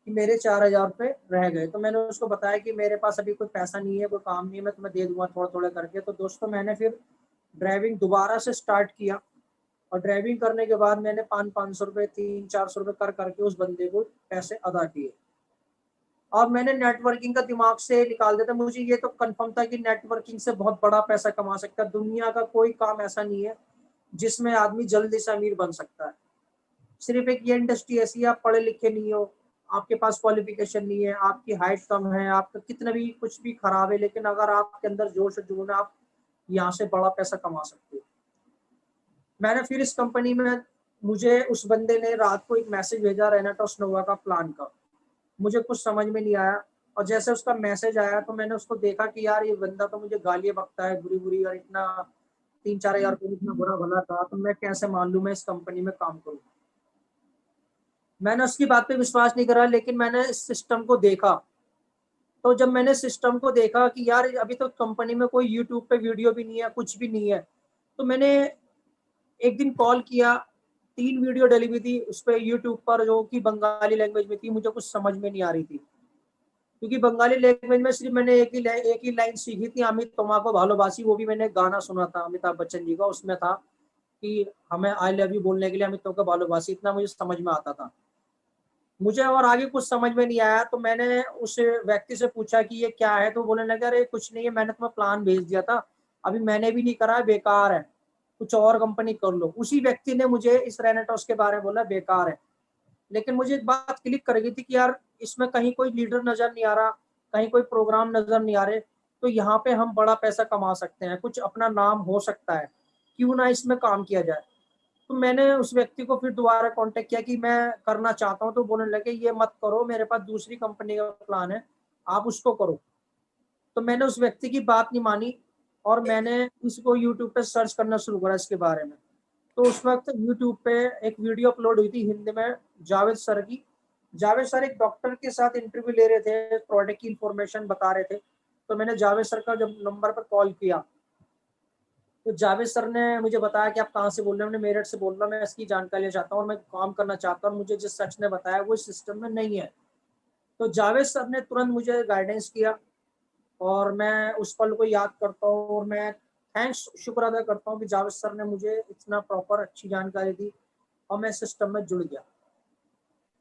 कि मेरे 4,000 रुपये रह गए। तो मैंने उसको बताया कि मेरे पास अभी कोई पैसा नहीं है, कोई काम नहीं है, मैं तुम्हें दे दूंगा थोड़ा थोड़ा करके। तो दोस्तों मैंने फिर ड्राइविंग दोबारा से स्टार्ट किया, और ड्राइविंग करने के बाद मैंने 500-500 रुपये, 300-400 रुपये कर करके उस बंदे को पैसे अदा किए। और मैंने नेटवर्किंग का दिमाग से निकाल दिया था। मुझे ये तो कंफर्म था कि नेटवर्किंग से बहुत बड़ा पैसा कमा सकता है। दुनिया का कोई काम ऐसा नहीं है जिसमें आदमी जल्दी से अमीर बन सकता है। सिर्फ एक ये इंडस्ट्री ऐसी है, आप पढ़े लिखे नहीं हो, आपके पास क्वालिफिकेशन नहीं है, आपकी हाइट कम है, आपका कितना भी कुछ भी खराब है, लेकिन अगर आपके अंदर जोश और जुनून है, आप यहाँ से बड़ा पैसा कमा सकते हो। मैंने फिर इस कंपनी में, मुझे उस बंदे ने रात को एक मैसेज भेजा रेनेटोस नोवा का प्लान का। मुझे कुछ समझ में नहीं आया, और जैसे उसका मैसेज आया तो मैंने उसको देखा कि यार ये बंदा तो मुझे गालियां बकता है बुरी बुरी, और इतना 3-4 हज़ार रुपये इतना बुरा भला था, तो मैं कैसे मान लूं मैं इस कंपनी में काम करूं। मैंने उसकी बात पे विश्वास नहीं करा, लेकिन मैंने इस सिस्टम को देखा। तो जब मैंने सिस्टम को देखा कि यार अभी तो कंपनी में कोई यूट्यूब पे वीडियो भी नहीं है, कुछ भी नहीं है, तो मैंने एक दिन कॉल किया। 3 वीडियो डली हुई थी उस पर यूट्यूब पर, जो कि बंगाली लैंग्वेज में थी। मुझे कुछ समझ में नहीं आ रही थी, क्योंकि बंगाली लैंग्वेज में सिर्फ मैंने एक ही लाइन सीखी थी, अमित तुम्हाको भालोबासी। वो भी मैंने गाना सुना था अमिताभ बच्चन जी का, उसमें था कि हमें आई लव यू बोलने के लिए अमित तुमको भालोबासी, इतना मुझे समझ में आता था। मुझे और आगे कुछ समझ में नहीं आया, तो मैंने उस व्यक्ति से पूछा कि ये क्या है, तो बोलने लगा अरे कुछ नहीं है, मैंने तुम्हें प्लान भेज दिया था, अभी मैंने भी नहीं करा है, बेकार है, कुछ और कंपनी कर लो। उसी व्यक्ति ने मुझे इस रेनेटोस के बारे में बोला बेकार है। लेकिन मुझे एक बात क्लिक कर गई थी कि यार इसमें कहीं कोई लीडर नजर नहीं आ रहा, कहीं कोई प्रोग्राम नजर नहीं आ रहे, तो यहाँ पे हम बड़ा पैसा कमा सकते हैं, कुछ अपना नाम हो सकता है, क्यों ना इसमें काम किया जाए। तो मैंने उस व्यक्ति को फिर दोबारा कांटेक्ट किया कि मैं करना चाहता हूँ, तो बोलने लगे ये मत करो, मेरे पास दूसरी कंपनी का प्लान है, आप उसको करो। तो मैंने उस व्यक्ति की बात नहीं मानी, और मैंने इसको यूट्यूब पे सर्च करना शुरू करा इसके बारे में। तो उस वक्त यूट्यूब पे एक वीडियो अपलोड हुई थी हिंदी में जावेद सर की। जावेद सर एक डॉक्टर के साथ इंटरव्यू ले रहे थे, प्रोडक्ट की इंफॉर्मेशन बता रहे थे। तो मैंने जावेद सर का जब नंबर पर कॉल किया, तो जावेद सर ने मुझे बताया कि आप कहाँ से बोल रहे हैं। मैंने मेरठ से बोल रहा हूँ, मैं इसकी जानकारी लेना चाहता हूँ और मैं काम करना चाहता हूँ, मुझे जिस शख्स ने बताया वो इस सिस्टम में नहीं है। तो जावेद सर ने तुरंत मुझे गाइडेंस किया, और मैं उस पल को याद करता हूँ, और मैं थैंक्स शुक्र अदा करता हूँ कि जावेद सर ने मुझे इतना प्रॉपर अच्छी जानकारी दी, और मैं सिस्टम में जुड़ गया।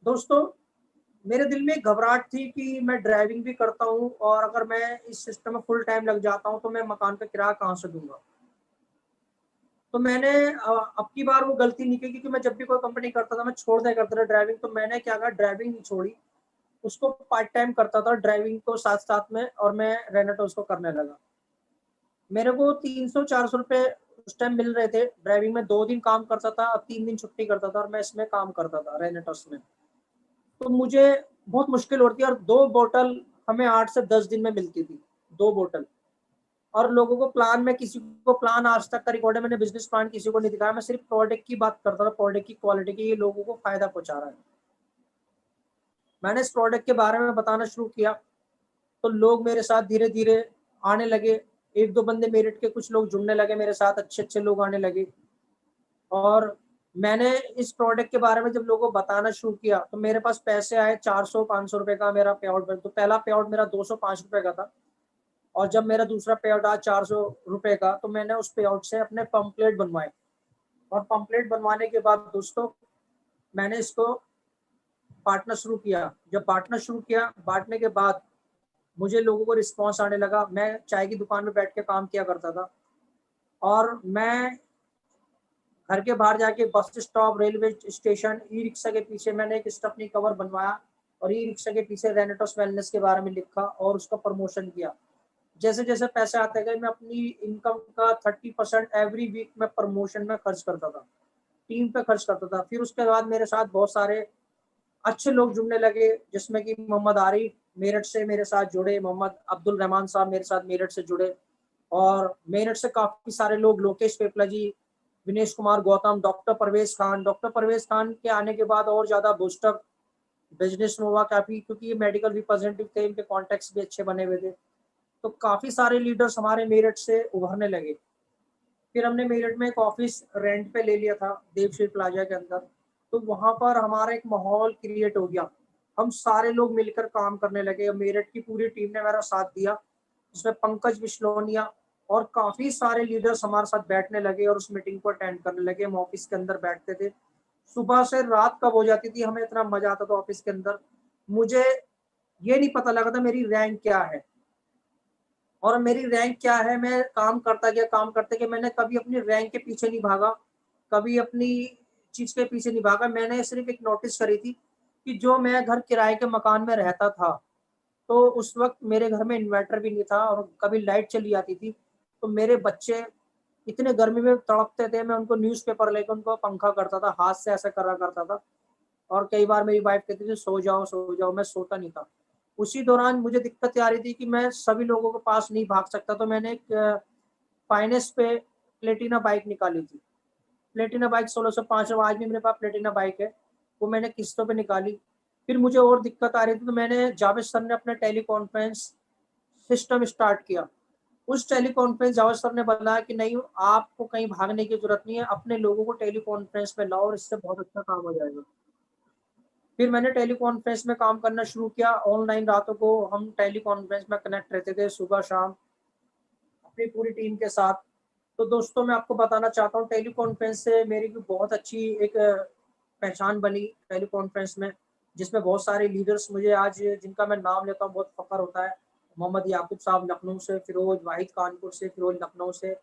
दोस्तों मेरे दिल में घबराहट थी कि मैं ड्राइविंग भी करता हूँ, और अगर मैं इस सिस्टम में फुल टाइम लग जाता हूँ तो मैं मकान का किराया कहाँ से दूंगा। तो मैंने अब की बार वो गलती नहीं की, क्योंकि मैं जब भी कोई कंपनी करता था मैं छोड़ दिया करता था ड्राइविंग। तो मैंने क्या कहा, ड्राइविंग नहीं छोड़ी, उसको पार्ट टाइम करता था ड्राइविंग को साथ साथ में, और मैं रेनेटो को करने लगा। मेरे को 300-400 रुपये उस टाइम मिल रहे थे ड्राइविंग में। 2 दिन काम करता था और 3 दिन छुट्टी करता था, और मैं इसमें काम करता था रेनेटोस में। तो मुझे बहुत मुश्किल होती है, और 2 बोतल हमें 8 से 10 दिन में मिलती थी, 2 बोतल। और लोगों को प्लान में, किसी को प्लान आज तक का रिकॉर्ड है, मैंने बिजनेस प्लान किसी को नहीं दिखाया, मैं सिर्फ प्रोडक्ट की बात करता था, प्रोडक्ट की क्वालिटी की, ये लोगों को फायदा पहुंचा रहा है। मैंने इस प्रोडक्ट के बारे में बताना शुरू किया, तो लोग मेरे साथ धीरे धीरे आने लगे। 1-2 बंदे मेरिट के कुछ लोग जुड़ने लगे मेरे साथ, अच्छे अच्छे लोग आने लगे। और मैंने इस प्रोडक्ट के बारे में जब लोगों को बताना शुरू किया, तो मेरे पास पैसे आए 400-500 रुपए का मेरा पे आउट। तो पहला पे आउट मेरा 205 रुपए का था, और जब मेरा दूसरा पे आउट आया 400 रुपए का, तो मैंने उस पे आउट से अपने पंपलेट बनवाए। और पंपलेट बनवाने के बाद दोस्तों मैंने इसको बांटना शुरू किया। जब बांटना शुरू किया, बांटने के बाद मुझे लोगों को रिस्पॉन्स आने लगा। मैं चाय की दुकान में बैठ के काम किया करता था, और मैं घर के बाहर जाके bus stop, railway station, e rickshaw के पीछे मैंने एक स्टफनी कवर बनवाया, और ई रिक्शा के पीछे रेनेटोस वेलनेस के बारे में लिखा, और उसका प्रमोशन किया। जैसे जैसे पैसे आते गए, मैं अपनी इनकम का 30% एवरी वीक में प्रमोशन में खर्च करता था, टीम पे खर्च करता था। फिर उसके बाद मेरे साथ बहुत सारे अच्छे लोग जुड़ने लगे, जिसमें कि मोहम्मद आरिफ मेरठ से मेरे साथ जुड़े, मोहम्मद अब्दुल रहमान साहब मेरे साथ मेरठ से जुड़े, और मेरठ से काफी सारे लोग, लोकेश पेपला जी, विनेश कुमार गौतम, डॉक्टर परवेज खान के आने के बाद और ज्यादा बूस्टअप बिजनेस में हुआ काफी, क्योंकि ये मेडिकल रिप्रेजेंटेटिव थे, इनके कॉन्टेक्ट्स भी अच्छे बने हुए थे। तो काफी सारे लीडर्स हमारे मेरठ से उभरने लगे। फिर हमने मेरठ में एक ऑफिस रेंट पे ले लिया था देवश्री प्लाजा के अंदर। तो वहां पर हमारा एक माहौल क्रिएट हो गया, हम सारे लोग मिलकर काम करने लगे। मेरठ की पूरी टीम ने मेरा साथ दिया, जिसमें पंकज बिश्नोनिया और काफी सारे लीडर्स हमारे साथ बैठने लगे और उस मीटिंग को अटेंड करने लगे। हम ऑफिस के अंदर बैठते थे, सुबह से रात कब हो जाती थी, हमें इतना मजा आता था ऑफिस के अंदर। मुझे ये नहीं पता लगा था मेरी रैंक क्या है, और मेरी रैंक क्या है, मैं काम करता गया, काम करते गया। मैंने कभी अपनी रैंक के पीछे नहीं भागा, कभी अपनी चीज के पीछे नहीं भागा। मैंने सिर्फ एक नोटिस करी थी कि जो मैं घर किराए के मकान में रहता था, तो उस वक्त मेरे घर में इन्वर्टर भी नहीं था और कभी लाइट चली जाती थी, तो मेरे बच्चे इतने गर्मी में तड़पते थे, मैं उनको न्यूज़पेपर लेकर उनको पंखा करता था, हाथ से ऐसा करा करता था। और कई बार मेरी वाइफ कहती थी सो जाओ, मैं सोता नहीं था। उसी दौरान मुझे दिक्कत आ रही थी कि मैं सभी लोगों के पास नहीं भाग सकता, तो मैंने एक फाइनेंस पे प्लेटिना बाइक निकाली थी। प्लेटिना बाइक 1605, आज भी मेरे पास प्लेटिना बाइक है, वो मैंने किस्तों पे निकाली। फिर मुझे और दिक्कत आ रही थी, तो मैंने जावेद सर ने अपना टेली कॉन्फ्रेंस सिस्टम स्टार्ट किया। उस टेली कॉन्फ्रेंस जावेद सर ने बताया कि नहीं, आपको कहीं भागने की जरूरत नहीं है, अपने लोगों को टेली कॉन्फ्रेंस में लाओ और इससे बहुत अच्छा काम हो जाएगा। फिर मैंने टेली कॉन्फ्रेंस में काम करना शुरू किया। ऑनलाइन रातों को हम टेली कॉन्फ्रेंस में कनेक्ट रहते थे, सुबह शाम, अपनी पूरी टीम के साथ। तो दोस्तों, मैं आपको बताना चाहता हूँ, टेली कॉन्फ्रेंस से मेरी भी बहुत अच्छी एक पहचान बनी टेली कॉन्फ्रेंस में, जिसमें बहुत सारे लीडर्स मुझे आज जिनका मैं नाम लेता हूँ बहुत फख्र होता है। मोहम्मद याकूब साहब लखनऊ से, फिरोज वाहिद कानपुर से, फिरोज लखनऊ से,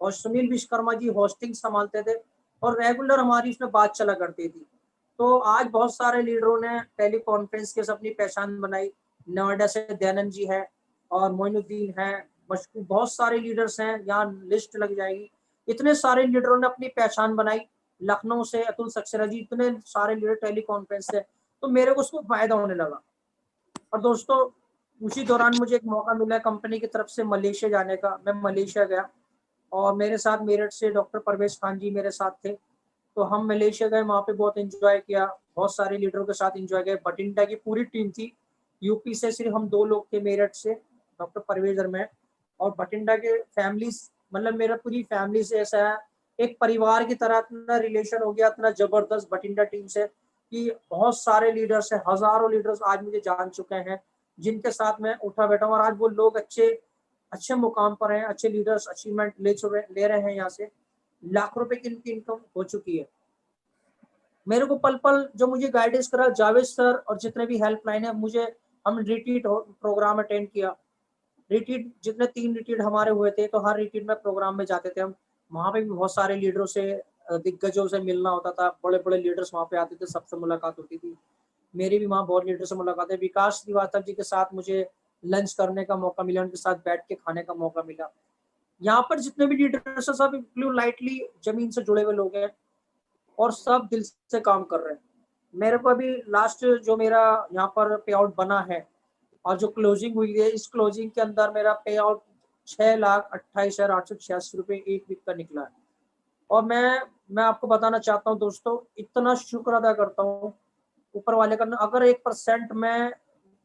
और सुनील विश्वकर्मा जी होस्टिंग संभालते थे, और रेगुलर हमारी इसमें बात चला करती थी। तो आज बहुत सारे लीडरों ने टेली कॉन्फ्रेंस के से अपनी पहचान बनाई। नोएडा से दयानंद जी है, और मोइनुद्दीन है, मशहूर बहुत सारे लीडर्स हैं, यहाँ लिस्ट लग जाएगी। इतने सारे लीडरों ने अपनी पहचान बनाई। लखनऊ से अतुल सक्सेना जी, इतने सारे लीडर टेली कॉन्फ्रेंस से, तो मेरे को उसको फायदा होने लगा। और दोस्तों, उसी दौरान मुझे एक मौका मिला कंपनी की तरफ से मलेशिया जाने का। मैं मलेशिया गया, और मेरे साथ मेरठ से डॉक्टर परवेज खान जी मेरे साथ थे। तो हम मलेशिया गए, वहाँ पे बहुत एंजॉय किया, बहुत सारे लीडरों के साथ एंजॉय किया। बठिंडा की पूरी टीम थी, यूपी से सिर्फ हम 2 लोग थे, मेरठ से डॉक्टर परवेज और मैं। और बठिंडा के फैमिली, मतलब मेरा पूरी फैमिली से ऐसा है, एक परिवार की तरह इतना रिलेशन हो गया, इतना जबरदस्त बठिंडा टीम से, कि बहुत सारे लीडर्स हैं, हजारों लीडर्स आज मुझे जान चुके हैं, जिनके साथ मैं उठा बैठा हूँ। और आज वो लोग अच्छे अच्छे मुकाम पर हैं, अच्छे लीडर्स अचीवमेंट ले रहे हैं, यहाँ से लाखों रुपए की इनकी इनकम हो चुकी है। मेरे को पल पल जो मुझे गाइडेंस करा जावेद सर, और जितने भी हेल्पलाइन है, मुझे हम रिट्रीट प्रोग्राम अटेंड किया। रिट्रीट जितने 3 रिट्रीट हमारे हुए थे, तो हर रिट्रीट में प्रोग्राम में जाते थे हम। वहाँ पे भी बहुत सारे लीडरों से, दिग्गजों से मिलना होता था, बड़े बड़े लीडर्स वहाँ पे आते थे, सबसे मुलाकात होती थी। मेरी भी वहाँ बहुत लीडर से मुलाकात है। विकास श्रीवास्तव जी के साथ मुझे लंच करने का मौका मिला, उनके साथ बैठ के खाने का मौका मिला। यहाँ पर जितने भी लीडर्स हैं, सब ब्लू लाइटली जमीन से जुड़े हुए लोग हैं, और सब दिल से काम कर रहे हैं। मेरे को अभी लास्ट जो मेरा यहाँ पर पे आउट बना है, और जो क्लोजिंग हुई है, इस क्लोजिंग के अंदर मेरा पे आउट 6,28,886 रुपये एक वीक का निकला है। और मैं आपको बताना चाहता हूँ दोस्तों, इतना शुक्र अदा करता हूँ ऊपर वाले का। अगर 1% मैं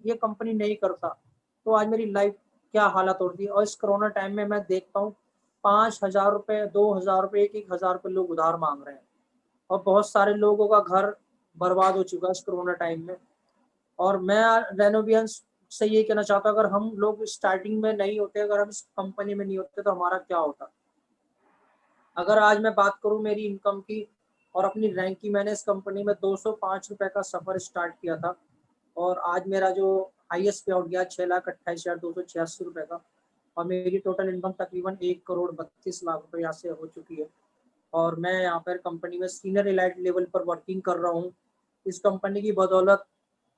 ये कंपनी नहीं करता, तो आज मेरी लाइफ क्या हालत होती। और इस कोरोना टाइम में मैं देखता हूँ 5,000 रुपये, 2,000 रुपये, 1,000 रुपये लोग उधार मांग रहे हैं, और बहुत सारे लोगों का घर बर्बाद हो चुका है इस कोरोना टाइम में। और मैं रेनोवियंस से ये कहना चाहता हूँ, अगर हम लोग स्टार्टिंग में नहीं होते, अगर हम इस कंपनी में नहीं होते, तो हमारा क्या होता। अगर आज मैं बात करूं मेरी इनकम की और अपनी रैंक की, मैंने इस कंपनी में 205 रुपए का सफर स्टार्ट किया था, और आज मेरा जो हाईएस्ट पे आउट गया 6,28,286 रुपए का, और मेरी टोटल इनकम तकरीबन 1,32,00,000 रुपए यहाँ से हो चुकी है। और मैं यहाँ पर कंपनी में सीनियर एलाइट लेवल पर वर्किंग कर रहा हूँ। इस कंपनी की बदौलत,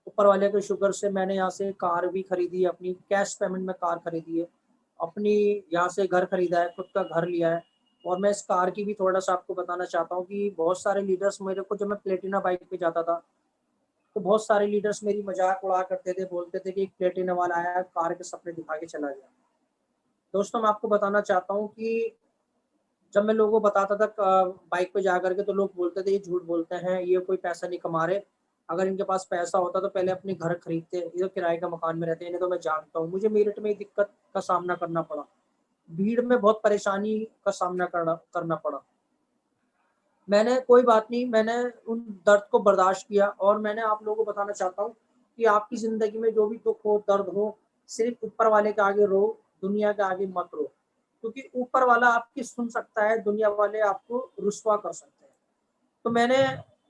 ऊपर वाले के शुक्र से, मैंने यहाँ से कार भी खरीदी है, अपनी कैश पेमेंट में कार खरीदी है, अपनी यहाँ से घर खरीदा है, खुद का घर लिया है। और मैं इस कार की भी थोड़ा सा आपको बताना चाहता हूँ कि बहुत सारे लीडर्स मेरे को, जब मैं प्लेटिना बाइक पे जाता था, तो बहुत सारे लीडर्स मेरी मजाक उड़ा करते थे, बोलते थे कि एक प्लेटिना वाला आया, कार के सपने दिखा के चला गया। दोस्तों मैं आपको बताना चाहता हूँ कि जब मैं लोगों को बताता था बाइक पे जा करके, तो लोग बोलते थे ये झूठ बोलते हैं, ये कोई पैसा नहीं कमा रहे, अगर इनके पास पैसा होता तो पहले अपने घर खरीदते, ये तो किराए का मकान में रहते हैं, इन्हें तो मैं जानता हूँ। मुझे मेरठ में दिक्कत का सामना करना पड़ा, भीड़ में बहुत परेशानी का सामना करना पड़ा। मैंने कोई बात नहीं, मैंने उन दर्द को बर्दाश्त किया, और मैंने आप लोगों को बताना चाहता हूँ कि आपकी जिंदगी में जो भी दुख हो, दर्द हो, सिर्फ ऊपर वाले के आगे रो, दुनिया के आगे मत रो, क्योंकि ऊपर वाला आपकी सुन सकता है, दुनिया वाले आपको रुस्वा कर सकते हैं। तो मैंने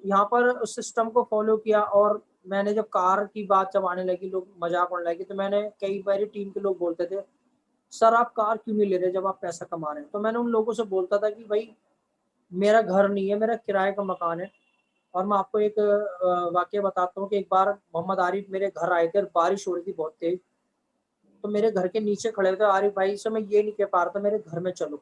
यहाँ पर उस सिस्टम को फॉलो किया, और मैंने जब कार की बात जब आने लगी, लोग मजाक उड़ने लगे, तो मैंने कई बार टीम के लोग बोलते थे सर आप कार क्यों नहीं ले रहे जब आप पैसा कमा रहे हैं, तो मैंने उन लोगों से बोलता था कि भाई मेरा घर नहीं है, मेरा किराए का मकान है। और मैं आपको एक वाकया बताता हूँ कि एक बार मोहम्मद आरिफ मेरे घर आए थे, बारिश हो रही थी बहुत तेज, तो मेरे घर के नीचे खड़े थे, आरिफ भाई से मैं ये नहीं कह पा रहा था मेरे घर में चलो,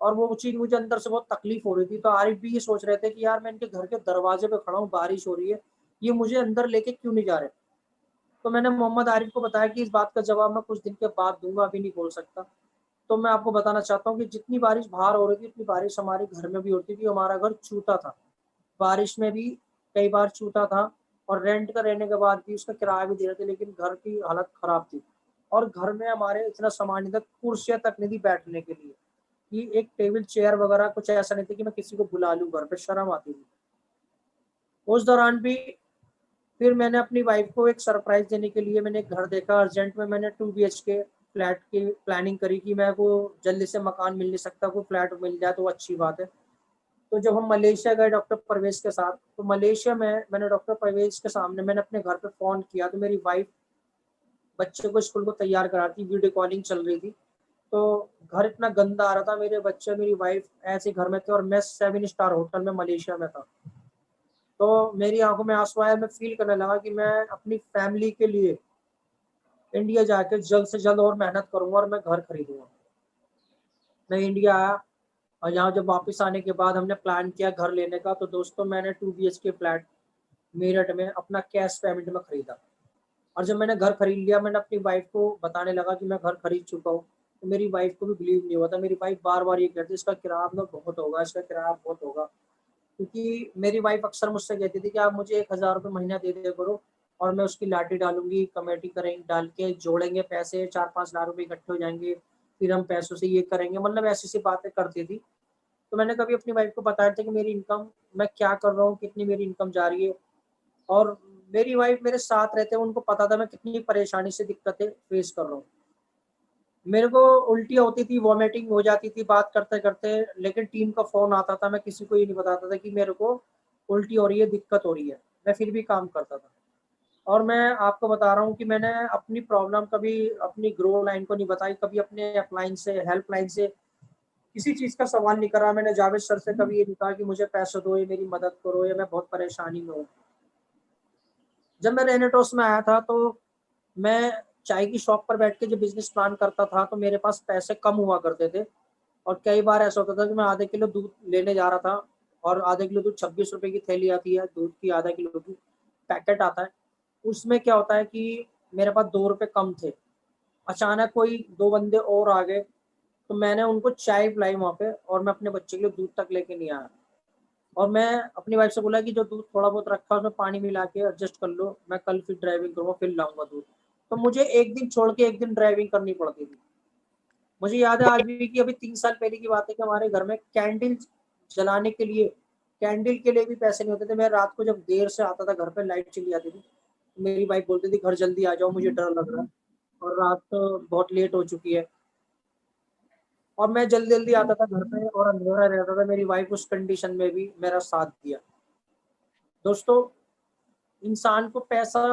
और वो चीज मुझे अंदर से बहुत तकलीफ हो रही थी। तो आरिफ भी ये सोच रहे थे कि यार मैं इनके घर के दरवाजे पे खड़ा हूँ, बारिश हो रही है, ये मुझे अंदर लेके क्यों नहीं जा रहे। तो मैंने मोहम्मद आरिफ को बताया कि इस बात का जवाब मैं कुछ दिन के बाद दूंगा, अभी नहीं बोल सकता। तो मैं आपको बताना चाहता हूँ कि जितनी बारिश बाहर हो रही थी, उतनी बारिश हमारे घर में भी होती थी, हमारा घर छूता था, बारिश में भी कई बार छूता था, और रेंट का रहने के बाद भी उसका किराया भी दे रहे थे, लेकिन घर की हालत खराब थी। और घर में हमारे इतना सामान नहीं था, कुर्सियां तक नहीं थी बैठने के लिए, कि एक टेबल चेयर वगैरह कुछ ऐसा नहीं था कि मैं किसी को बुला लूँ घर पे, शर्म आती थी। उस दौरान भी फिर मैंने अपनी वाइफ को एक सरप्राइज देने के लिए मैंने एक घर देखा अर्जेंट में, मैंने 2 BHK फ्लैट की प्लानिंग करी कि मैं को जल्दी से मकान मिल नहीं सकता, कोई फ्लैट मिल जाए तो अच्छी बात है। तो जब हम मलेशिया गए डॉक्टर परवेज के साथ, तो मलेशिया में मैंने डॉक्टर परवेज के सामने मैंने अपने घर पे फोन किया, तो मेरी वाइफ बच्चे को स्कूल को तैयार करा थी, वीडियो कॉलिंग चल रही थी। तो घर इतना गंदा आ रहा था, मेरे बच्चे मेरी वाइफ ऐसे घर में थे, और मैं 7 स्टार होटल में मलेशिया में था। तो मेरी आंखों में आंसू आया, मैं फील करने लगा कि मैं अपनी फैमिली के लिए इंडिया जाके जल्द से जल्द और मेहनत करूंगा, और मैं घर खरीदूंगा। मैं इंडिया आया, और यहाँ जब वापस आने के बाद हमने प्लान किया घर लेने का, तो दोस्तों मैंने 2 BHK फ्लैट मेरठ में अपना कैश पेमेंट में खरीदा। और जब मैंने घर खरीद लिया, मैंने अपनी वाइफ को बताने लगा कि मैं घर खरीद चुका हूँ, तो मेरी वाइफ को भी बिलीव नहीं हुआ था। मेरी वाइफ बार बार ये कहती इसका किराया तो बहुत होगा, इसका किराया बहुत होगा, क्योंकि मेरी वाइफ अक्सर मुझसे कहती थी कि आप मुझे 1,000 रुपये महीना दे दिया करो, और मैं उसकी लाठी डालूंगी, कमेटी करेंगे, डाल के जोड़ेंगे पैसे, 4-5 लाख रुपए इकट्ठे हो जाएंगे, फिर हम पैसों से ये करेंगे, मतलब ऐसी सी बातें करती थी। तो मैंने कभी अपनी वाइफ को बताया था कि मेरी इनकम, मैं क्या कर रहा हूँ, कितनी मेरी इनकम जा रही है, और मेरी वाइफ मेरे साथ रहते हैं, उनको पता था मैं कितनी परेशानी से दिक्कतें फेस कर रहा हूँ। मेरे को उल्टियाँ होती थी, वॉमिटिंग हो जाती थी बात करते करते, लेकिन टीम का फोन आता था, मैं किसी को ये नहीं बताता था कि मेरे को उल्टी हो रही है, दिक्कत हो रही है, मैं फिर भी काम करता था। और मैं आपको बता रहा हूँ कि मैंने अपनी प्रॉब्लम कभी अपनी ग्रो लाइन को नहीं बताई, कभी अपने अपलाइन से, हेल्पलाइन से किसी चीज का सवाल नहीं करा। मैंने जावेद सर से कभी ये नहीं कहा कि मुझे पैसे दो, ये मेरी मदद करो, या मैं बहुत परेशानी में हूँ। जब मैं रेनेटोस में आया था, तो मैं चाय की शॉप पर बैठ के जब बिजनेस प्लान करता था, तो मेरे पास पैसे कम हुआ करते थे, और कई बार ऐसा होता था कि मैं आधे किलो दूध लेने जा रहा था, और आधे किलो दूध 26 रुपए की थैली आती है दूध की, आधा किलो की पैकेट आता है, उसमें क्या होता है कि मेरे पास 2 रुपए कम थे। अचानक कोई 2 बंदे और आ गए, तो मैंने उनको चाय पिलाई वहाँ पे, और मैं अपने बच्चे के लिए दूध तक लेके नहीं आया। और मैं अपनी वाइफ से बोला कि जो दूध थोड़ा बहुत रखा है उसमें पानी मिला के एडजस्ट कर लो, मैं कल फिर ड्राइविंग करूँगा, फिर लाऊंगा दूध। तो मुझे एक दिन छोड़ के एक दिन ड्राइविंग करनी पड़ती थी। मुझे याद है आज भी कि अभी 3 साल पहले की बात है कि हमारे घर में कैंडल जलाने के लिए, कैंडल के लिए भी पैसे नहीं होते थे। मैं रात को जब देर से आता था घर पे, लाइट चली जाती थी, मेरी वाइफ बोलती थी घर जल्दी आ जाओ, मुझे डर लग रहा है, और रात तो बहुत लेट हो चुकी है। और मैं जल्दी जल्दी आता था घर पे, और अंधेरा रहता था, मेरी वाइफ उस कंडीशन में भी मेरा साथ दिया। दोस्तों, इंसान को पैसा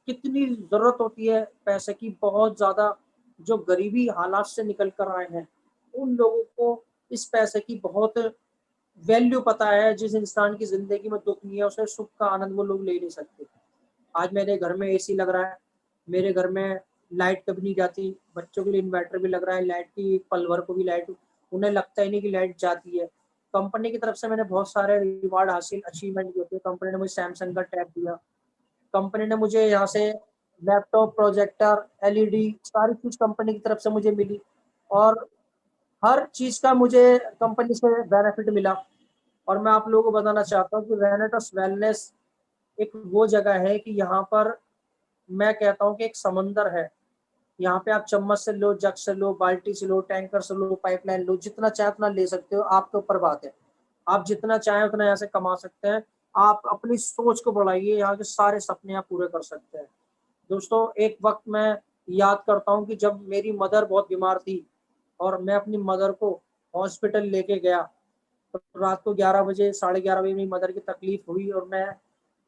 कितनी जरूरत होती है, पैसे की बहुत ज्यादा। जो गरीबी हालात से निकल कर आए हैं, उन लोगों को इस पैसे की बहुत वैल्यू पता है। जिस इंसान की जिंदगी में दुख नहीं है, उसे सुख का आनंद वो लोग ले नहीं सकते। आज मेरे घर में एसी लग रहा है, मेरे घर में लाइट कभी नहीं जाती, बच्चों के लिए इन्वर्टर भी लग रहा है, लाइट की पल भर को भी लाइट, उन्हें लगता ही नहीं कि लाइट जाती है। कंपनी की तरफ से मैंने बहुत सारे रिवार्ड हासिल, अचीवमेंट किए थे। कंपनी ने मुझे सैमसंग का टैब दिया, कंपनी ने मुझे यहाँ से लैपटॉप, प्रोजेक्टर, एलईडी सारी चीज कंपनी की तरफ से मुझे मिली और हर चीज का मुझे कंपनी से बेनिफिट मिला। और मैं आप लोगों को बताना चाहता हूँ कि वेनेटस वेलनेस एक वो जगह है कि यहाँ पर मैं कहता हूँ कि एक समंदर है। यहाँ पे आप चम्मच से लो, जग से लो, बाल्टी से लो, टैंकर से लो, पाइपलाइन लो, जितना चाहे उतना ले सकते हो, आपके ऊपर बात है। आप जितना चाहें उतना यहाँ से कमा सकते हैं। आप अपनी सोच को बढ़ाइए, यहाँ के सारे सपने आप पूरे कर सकते हैं। दोस्तों, एक वक्त मैं याद करता हूँ कि जब मेरी मदर बहुत बीमार थी और मैं अपनी मदर को हॉस्पिटल लेके गया, तो रात को 11 बजे, 11:30 बजे मेरी मदर की तकलीफ हुई और मैं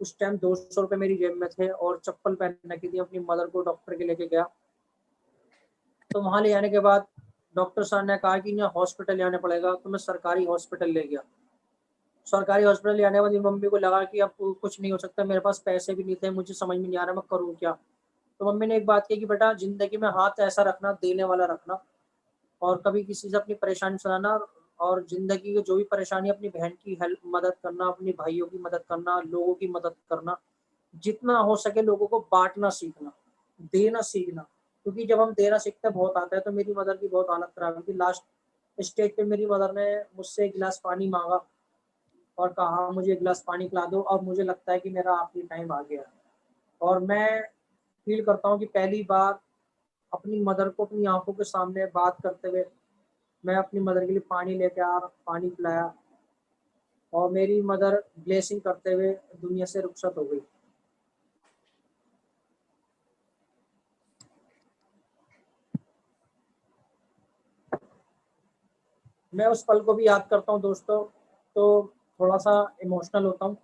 उस टाइम 200 रुपये मेरी जेब में थे और चप्पल पहन रखी थी। अपनी मदर को डॉक्टर के लेके गया, तो वहां ले जाने के बाद डॉक्टर साहब ने कहा कि यहाँ हॉस्पिटल ले आने पड़ेगा, तो मैं सरकारी हॉस्पिटल ले गया। सरकारी हॉस्पिटल ले आने के बाद मम्मी को लगा कि अब कुछ नहीं हो सकता, मेरे पास पैसे भी नहीं थे, मुझे समझ में नहीं आ रहा मैं करूँ क्या। तो मम्मी ने एक बात कही कि बेटा, जिंदगी में हाथ ऐसा रखना, देने वाला रखना, और कभी किसी से अपनी परेशानी सुनाना, और जिंदगी की जो भी परेशानी, अपनी बहन की हेल्प, मदद करना, अपनी भाइयों की मदद करना, लोगों की मदद करना, जितना हो सके लोगों को बांटना सीखना, देना सीखना। क्योंकि जब हम देना सीखते बहुत आता है। तो मेरी मदर की बहुत हालत खराब हुई थी। लास्ट स्टेज पे मेरी मदर ने मुझसे एक गिलास पानी मांगा और कहा मुझे एक गिलास पानी पिला दो, और मुझे लगता है कि मेरा आखिरी टाइम आ गया। और मैं फील करता हूँ कि पहली बार अपनी मदर को अपनी आंखों के सामने बात करते हुए मैं अपनी मदर के लिए पानी लेके आ, पानी पिलाया, और मेरी मदर ब्लेसिंग करते हुए दुनिया से रुखसत हो गई। मैं उस पल को भी याद करता हूँ दोस्तों, तो थोड़ा सा इमोशनल होता हूँ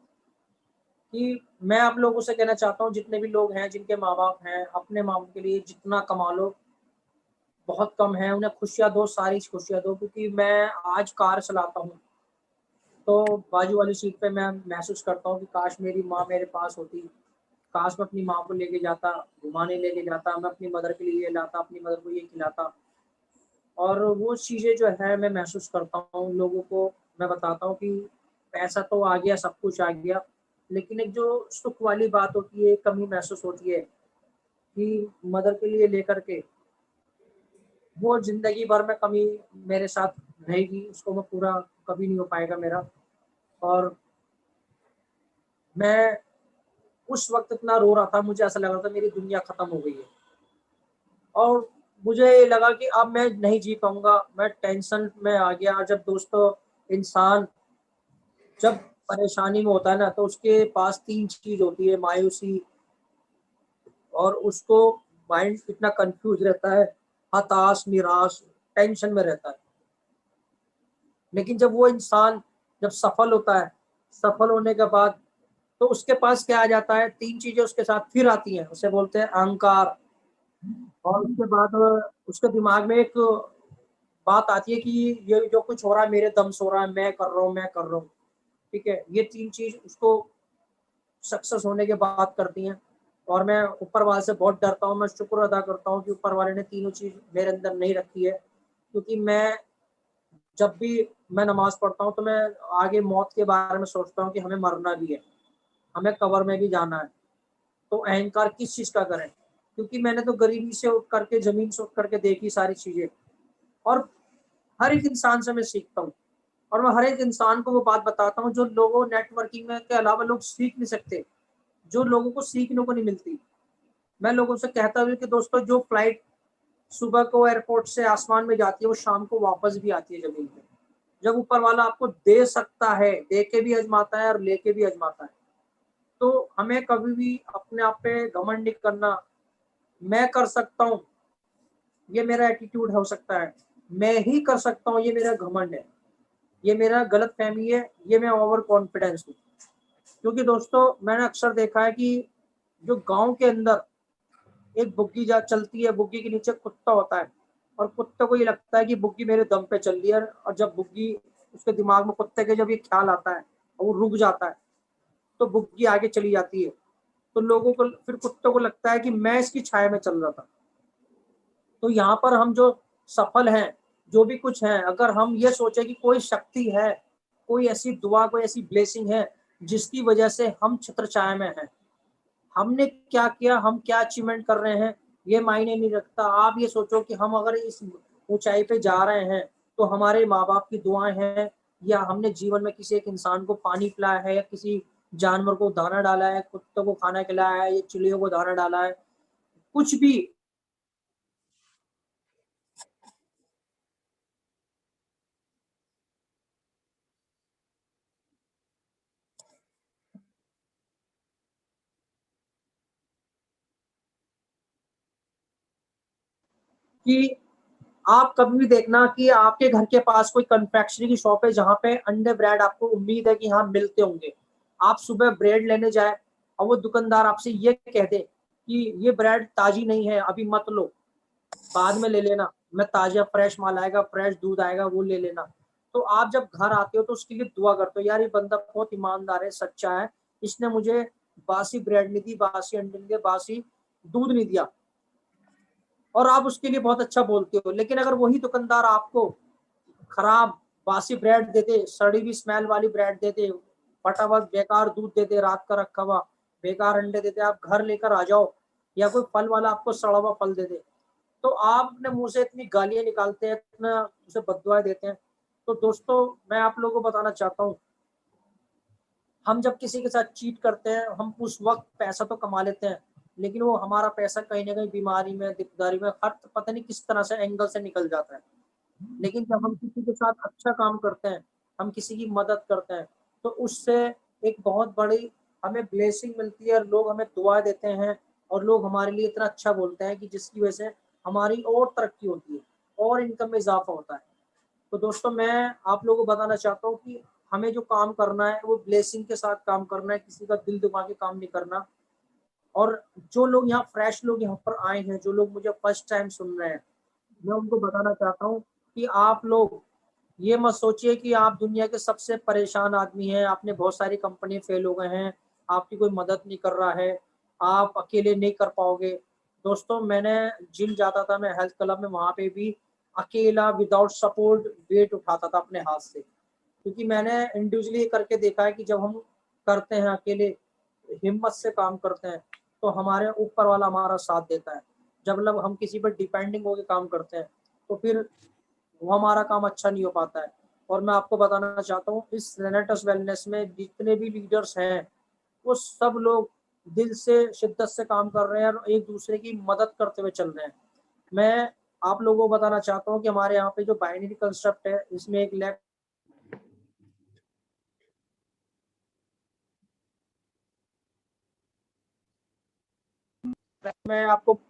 कि मैं आप लोगों से कहना चाहता हूँ, जितने भी लोग हैं जिनके माँ बाप हैं, अपने माँ बाप के लिए जितना कमा लो बहुत कम है। उन्हें खुशियाँ दो, सारी खुशियाँ दो। क्योंकि मैं आज कार चलाता हूँ तो बाजू वाली सीट पे मैं महसूस करता हूँ कि काश मेरी माँ मेरे पास होती, काश मैं अपनी माँ को लेके जाता, घुमाने लेके जाता, मैं अपनी मदर के लिए ये लाता, अपनी मदर को ये खिलाता। और वो चीज़ें जो है मैं महसूस करता हूँ, लोगों को मैं बताता हूँ कि पैसा तो आ गया, सब कुछ आ गया, लेकिन एक जो सुख वाली बात होती है, कमी महसूस होती है कि मदर के लिए लेकर के, वो जिंदगी भर में कमी मेरे साथ रहेगी, उसको मैं पूरा कभी नहीं हो पाएगा मेरा। और मैं उस वक्त इतना रो रहा था, मुझे ऐसा लग रहा था मेरी दुनिया खत्म हो गई है, और मुझे लगा कि अब मैं नहीं जी पाऊंगा, मैं टेंशन में आ गया। जब दोस्तों इंसान जब परेशानी में होता है ना, तो उसके पास 3 चीज होती है, मायूसी, और उसको माइंड इतना कंफ्यूज रहता है, हताश, निराश, टेंशन में रहता है। लेकिन जब वो इंसान जब सफल होता है, सफल होने के बाद तो उसके पास क्या आ जाता है, 3 चीजें उसके साथ फिर आती हैं, उसे बोलते हैं अहंकार। और उसके बाद उसके दिमाग में एक बात आती है कि ये जो कुछ हो रहा है मेरे दम से हो रहा है, मैं कर रहा हूँ, मैं कर रहा हूँ। ठीक है, ये 3 चीज उसको सक्सेस होने के बाद करती हैं। और मैं ऊपर वाले से बहुत डरता हूँ, मैं शुक्र अदा करता हूँ कि ऊपर वाले ने तीनों चीज मेरे अंदर नहीं रखी है। क्योंकि मैं जब भी मैं नमाज पढ़ता हूँ तो मैं आगे मौत के बारे में सोचता हूँ कि हमें मरना भी है, हमें कब्र में भी जाना है। तो अहंकार किस चीज का करें, क्योंकि मैंने तो गरीबी से उठ करके, जमीन से उठ करके देखी सारी चीजें, और हर एक इंसान से मैं सीखता हूँ। और मैं हर एक इंसान को वो बात बताता हूँ जो लोगों नेटवर्किंग में के अलावा लोग सीख नहीं सकते, जो लोगों को सीखने को नहीं मिलती। मैं लोगों से कहता हूँ कि दोस्तों, जो फ्लाइट सुबह को एयरपोर्ट से आसमान में जाती है वो शाम को वापस भी आती है जमीन पे। जब ऊपर वाला आपको दे सकता है, दे के भी आजमाता है और लेके भी आजमाता है। तो हमें कभी भी अपने आप पे घमंड नहीं करना। मैं कर सकता हूँ, ये मेरा एटीट्यूड हो सकता है, मैं ही कर सकता हूँ, ये मेरा घमंड है, ये मेरा गलत फहमी है, ये मैं ओवर कॉन्फिडेंस हूँ। क्योंकि दोस्तों, मैंने अक्सर देखा है कि जो गांव के अंदर एक बुग्गी जा चलती है, बुग्गी के नीचे कुत्ता होता है, और कुत्ते को ये लगता है कि बुग्गी मेरे दम पे चल रही है। और जब बुग्गी, उसके दिमाग में कुत्ते के जब ये ख्याल आता है और वो रुक जाता है, तो बुग्गी आगे चली जाती है। तो लोगों को फिर, कुत्ते को लगता है कि मैं इसकी छाया में चल रहा था। तो यहाँ पर हम जो सफल हैं, जो भी कुछ हैं, अगर हम ये सोचे कि कोई शक्ति है, कोई ऐसी दुआ, कोई ऐसी ब्लेसिंग है जिसकी वजह से हम छत्र छाया में हैं, हमने क्या किया, हम क्या अचीवमेंट कर रहे हैं, ये मायने नहीं रखता। आप ये सोचो कि हम अगर इस ऊंचाई पे जा रहे हैं तो हमारे माँ बाप की दुआएं हैं, या हमने जीवन में किसी एक इंसान को पानी पिलाया है, या किसी जानवर को दाना डाला है, कुत्तों को खाना खिलाया है, या चिड़ियों को दाना डाला है, कुछ भी। कि आप कभी भी देखना कि आपके घर के पास कोई कन्फेक्शनरी की शॉप है जहाँ पे अंडे ब्रेड आपको उम्मीद है कि हाँ मिलते होंगे। आप सुबह ब्रेड लेने जाए और वो दुकानदार आपसे ये कह दे कि ये ब्रेड ताजी नहीं है, अभी मत लो, बाद में ले लेना, मैं ताजा फ्रेश माल आएगा, फ्रेश दूध आएगा, वो ले लेना। तो आप जब घर आते हो तो उसके लिए दुआ करते हो, यार ये बंदा बहुत ईमानदार है, सच्चा है, इसने मुझे बासी ब्रेड नहीं दी, बासी अंडे नहीं दिए, बासी दूध नहीं दिया, और आप उसके लिए बहुत अच्छा बोलते हो। लेकिन अगर वही दुकानदार आपको खराब बासी ब्रेड देते, सड़ी हुई स्मेल वाली ब्रेड देते, फटा हुआ बेकार दूध देते, रात का रखा हुआ बेकार अंडे देते, आप घर लेकर आ जाओ, या कोई फल वाला आपको सड़ा हुआ फल दे दे, तो आप अपने मुंह से इतनी गालियां निकालते हैं, इतना उसे बददुआएं देते हैं। तो दोस्तों, मैं आप लोगों को बताना चाहता हूँ, हम जब किसी के साथ चीट करते हैं, हम उस वक्त पैसा तो कमा लेते हैं, लेकिन वो हमारा पैसा कहीं ना कहीं बीमारी में, दिकदारी में, हर पता नहीं किस तरह से एंगल से निकल जाता है। लेकिन जब हम किसी के साथ अच्छा काम करते हैं, हम किसी की मदद करते हैं, तो उससे एक बहुत बड़ी हमें ब्लेसिंग मिलती है, और लोग हमें दुआ देते हैं, और लोग हमारे लिए इतना अच्छा बोलते हैं कि जिसकी वजह से हमारी और तरक्की होती है और इनकम में इजाफा होता है। तो दोस्तों, मैं आप लोगों को बताना चाहता हूँ कि हमें जो काम करना है वो ब्लेसिंग के साथ काम करना है, किसी का दिल दुखा के काम नहीं करना। और जो लोग यहाँ फ्रेश लोग यहाँ पर आए हैं, जो लोग मुझे फर्स्ट टाइम सुन रहे हैं, मैं उनको बताना चाहता हूँ कि आप लोग ये मत सोचिए कि आप दुनिया के सबसे परेशान आदमी हैं, आपने बहुत सारी कंपनी फेल हो गए हैं, आपकी कोई मदद नहीं कर रहा है, आप अकेले नहीं कर पाओगे। दोस्तों, मैंने जिम जाता था, मैं हेल्थ क्लब में, वहां पे भी अकेला विदाउट सपोर्ट वेट उठाता था अपने हाथ से, क्योंकि मैंने इंडिविजुअली करके देखा है कि जब हम करते हैं अकेले, हिम्मत से काम करते हैं, तो हमारे ऊपर वाला हमारा साथ देता है। जब लोग हम किसी पर डिपेंडिंग होकर काम करते हैं, तो फिर वो हमारा काम अच्छा नहीं हो पाता है। और मैं आपको बताना चाहता हूँ, इस रेनेटस वेलनेस में जितने भी लीडर्स हैं, वो सब लोग दिल से शिद्दत से काम कर रहे हैं और एक दूसरे की मदद करते हुए चल रहे हैं। मैं आप लोगों को बताना चाहता हूँ कि हमारे यहाँ पे जो बाइनरी कंसेप्ट है, इसमें एक लेफ्ट, मैं आपको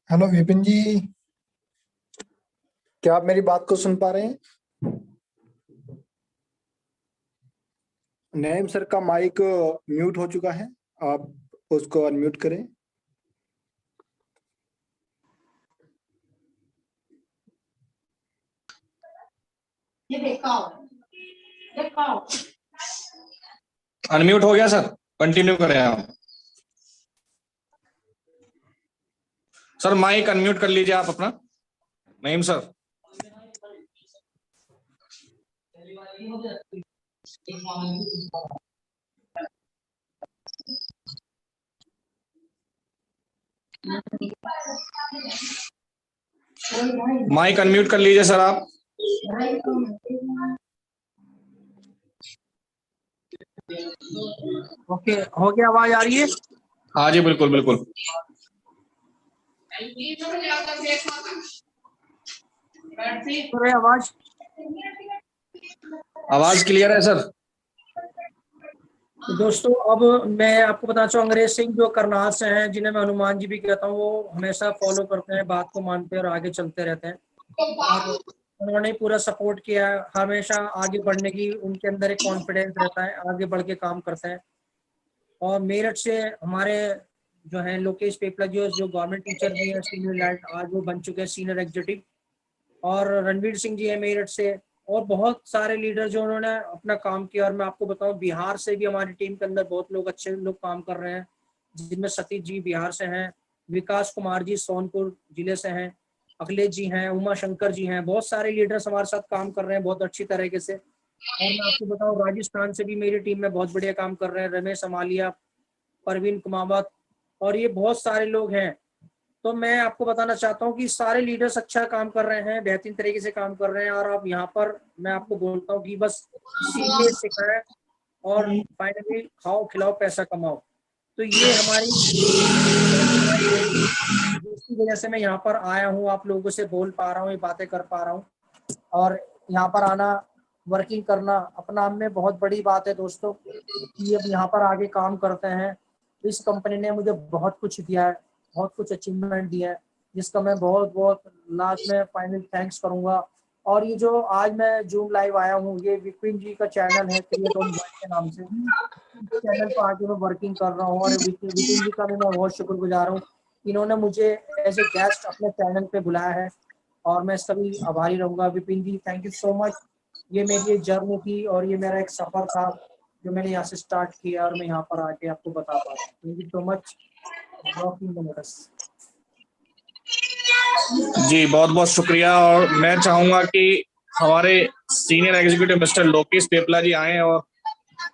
हेलो विपिन जी, क्या आप मेरी बात को सुन पा रहे हैं? नईम सर का माइक म्यूट हो चुका है, आप उसको अनम्यूट करें। अनम्यूट हो गया सर, कंटिन्यू करें आप। सर माइक अनम्यूट कर लीजिए आप अपना, नईम सर। माइक अनम्यूट कर लीजिए सर आप। ओके, हो गया? आवाज आ रही है? हाँ जी, बिल्कुल बिल्कुल। आवाज आवाज क्लियर है सर? तो दोस्तों अब मैं आपको बताना चाहूँ, अंग्रेज सिंह जो करनाल से हैं, जिन्हें मैं हनुमान जी भी कहता हूँ, वो हमेशा फॉलो करते हैं, बात को मानते हैं और आगे चलते रहते हैं। और उन्होंने पूरा सपोर्ट किया है, हमेशा आगे बढ़ने की उनके अंदर एक कॉन्फिडेंस रहता है, आगे बढ़ के काम करते हैं। और मेरठ से हमारे जो हैं लोकेश पेपला जो गवर्नमेंट टीचर भी हैं, सीनियर लाइट, आज वो बन चुके हैं सीनियर एग्जीक्यूटिव। और रणवीर सिंह जी है मेरठ से, और बहुत सारे लीडर जो उन्होंने अपना काम किया। और मैं आपको बताऊं, बिहार से भी हमारी टीम के अंदर बहुत लोग अच्छे लोग काम कर रहे हैं, जिनमें सतीश जी बिहार से हैं, विकास कुमार जी सोनपुर जिले से हैं, अखिलेश जी हैं, उमा शंकर जी हैं, बहुत सारे लीडर्स हमारे साथ काम कर रहे हैं बहुत अच्छी तरीके से। और मैं आपको बताऊं, राजस्थान से भी मेरी टीम में बहुत बढ़िया काम कर रहे हैं, रमेश अमालिया, परवीन कुमावत, और ये बहुत सारे लोग हैं। तो मैं आपको बताना चाहता हूँ कि सारे लीडर्स अच्छा काम कर रहे हैं, बेहतरीन तरीके से काम कर रहे हैं। और अब यहाँ पर मैं आपको बोलता हूँ कि बस सीखिए, सिखाएं और फाइनली खाओ खिलाओ पैसा कमाओ। तो ये हमारी जिसकी वजह से मैं यहाँ पर आया हूँ, आप लोगों से बोल पा रहा हूँ, ये बातें कर पा रहा हूँ। और यहाँ पर आना, वर्किंग करना अपना आप में बहुत बड़ी बात है दोस्तों, कि अब यहाँ पर आगे काम करते हैं। इस कंपनी ने मुझे बहुत कुछ दिया है, बहुत कुछ अचीवमेंट दिया है, जिसका मैं बहुत बहुत लास्ट में फाइनल थैंक्स करूंगा। और ये जो आज मैं जूम लाइव आया हूँ, ये विपिन जी का चैनल है, क्रिएट ऑन वर्ल्ड के नाम से, इस चैनल पर आके मैं वर्किंग कर रहा हूँ। और विपिन जी का भी मैं बहुत शुक्रगुजार हूँ, इन्होंने मुझे एज ए गेस्ट अपने चैनल पे बुलाया है, और मैं इसका भी आभारी रहूंगा। विपिन जी, थैंक यू सो मच। ये मेरी एक जर्नी थी और ये मेरा एक सफर था, जो मैंने यहाँ से स्टार्ट किया और मैं यहाँ पर आके आपको बता पा रहा हूँ। Thank you so much. जी बहुत बहुत शुक्रिया। और मैं चाहूंगा कि हमारे senior executive mister Lokesh Pepla ji आए और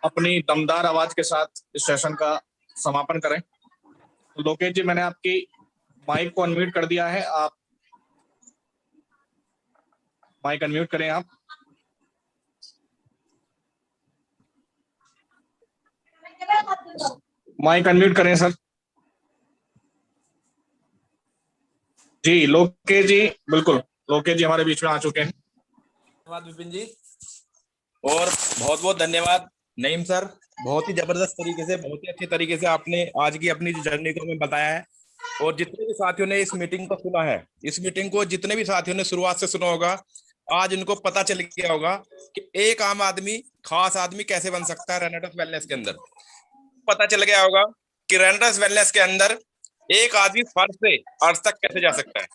अपनी दमदार आवाज के साथ इस सेशन का समापन करें। लोकेश जी, मैंने आपकी माइक को अनम्यूट कर दिया है, आप माइक अनम्यूट करें। आप माइक अनम्यूट करें सर। जी लोकेश जी, बिल्कुल लोकेश जी हमारे बीच में आ चुके हैं। धन्यवाद विपिन जी, और बहुत बहुत धन्यवाद नईम सर। बहुत ही जबरदस्त तरीके से, बहुत ही अच्छे तरीके से आपने आज की अपनी जर्नी को हमें बताया है। और जितने भी साथियों ने इस मीटिंग को सुना है, इस मीटिंग को जितने भी साथियों ने शुरुआत से सुना होगा, आज इनको पता चल गया होगा कि एक आम आदमी खास आदमी कैसे बन सकता है रेनेटस वेलनेस के अंदर। पता चल गया होगा कि रेनेटस वेलनेस के अंदर एक आदमी फर्श से अर्श तक कैसे जा सकता है।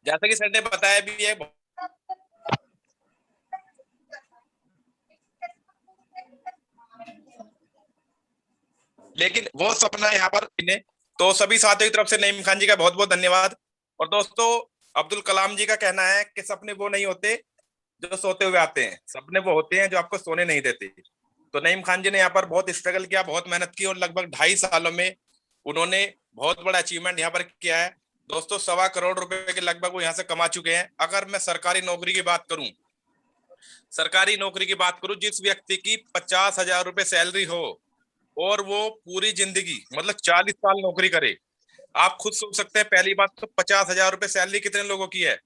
जैसा कि सर ने बताया भी है, लेकिन वो सपना यहाँ पर इन्हें, तो सभी साथियों की तरफ से नईम खान जी का बहुत बहुत धन्यवाद। और दोस्तों, अब्दुल कलाम जी का कहना है कि सपने वो नहीं होते जो सोते हुए आते हैं, सपने वो होते हैं जो आपको सोने नहीं देते। तो नईम खान जी ने यहाँ पर बहुत स्ट्रगल किया, बहुत मेहनत की, और लगभग 2.5 सालों में उन्होंने बहुत बड़ा अचीवमेंट यहाँ पर किया है। दोस्तों, 1.25 करोड़ रुपए के लगभग वो यहाँ से कमा चुके हैं। अगर मैं सरकारी नौकरी की बात करूं, जिस व्यक्ति की 50,000 रुपए सैलरी हो और वो पूरी जिंदगी मतलब 40 साल नौकरी करे, आप खुद सोच सकते हैं। पहली बात तो 50,000 रुपए सैलरी कितने लोगों की है,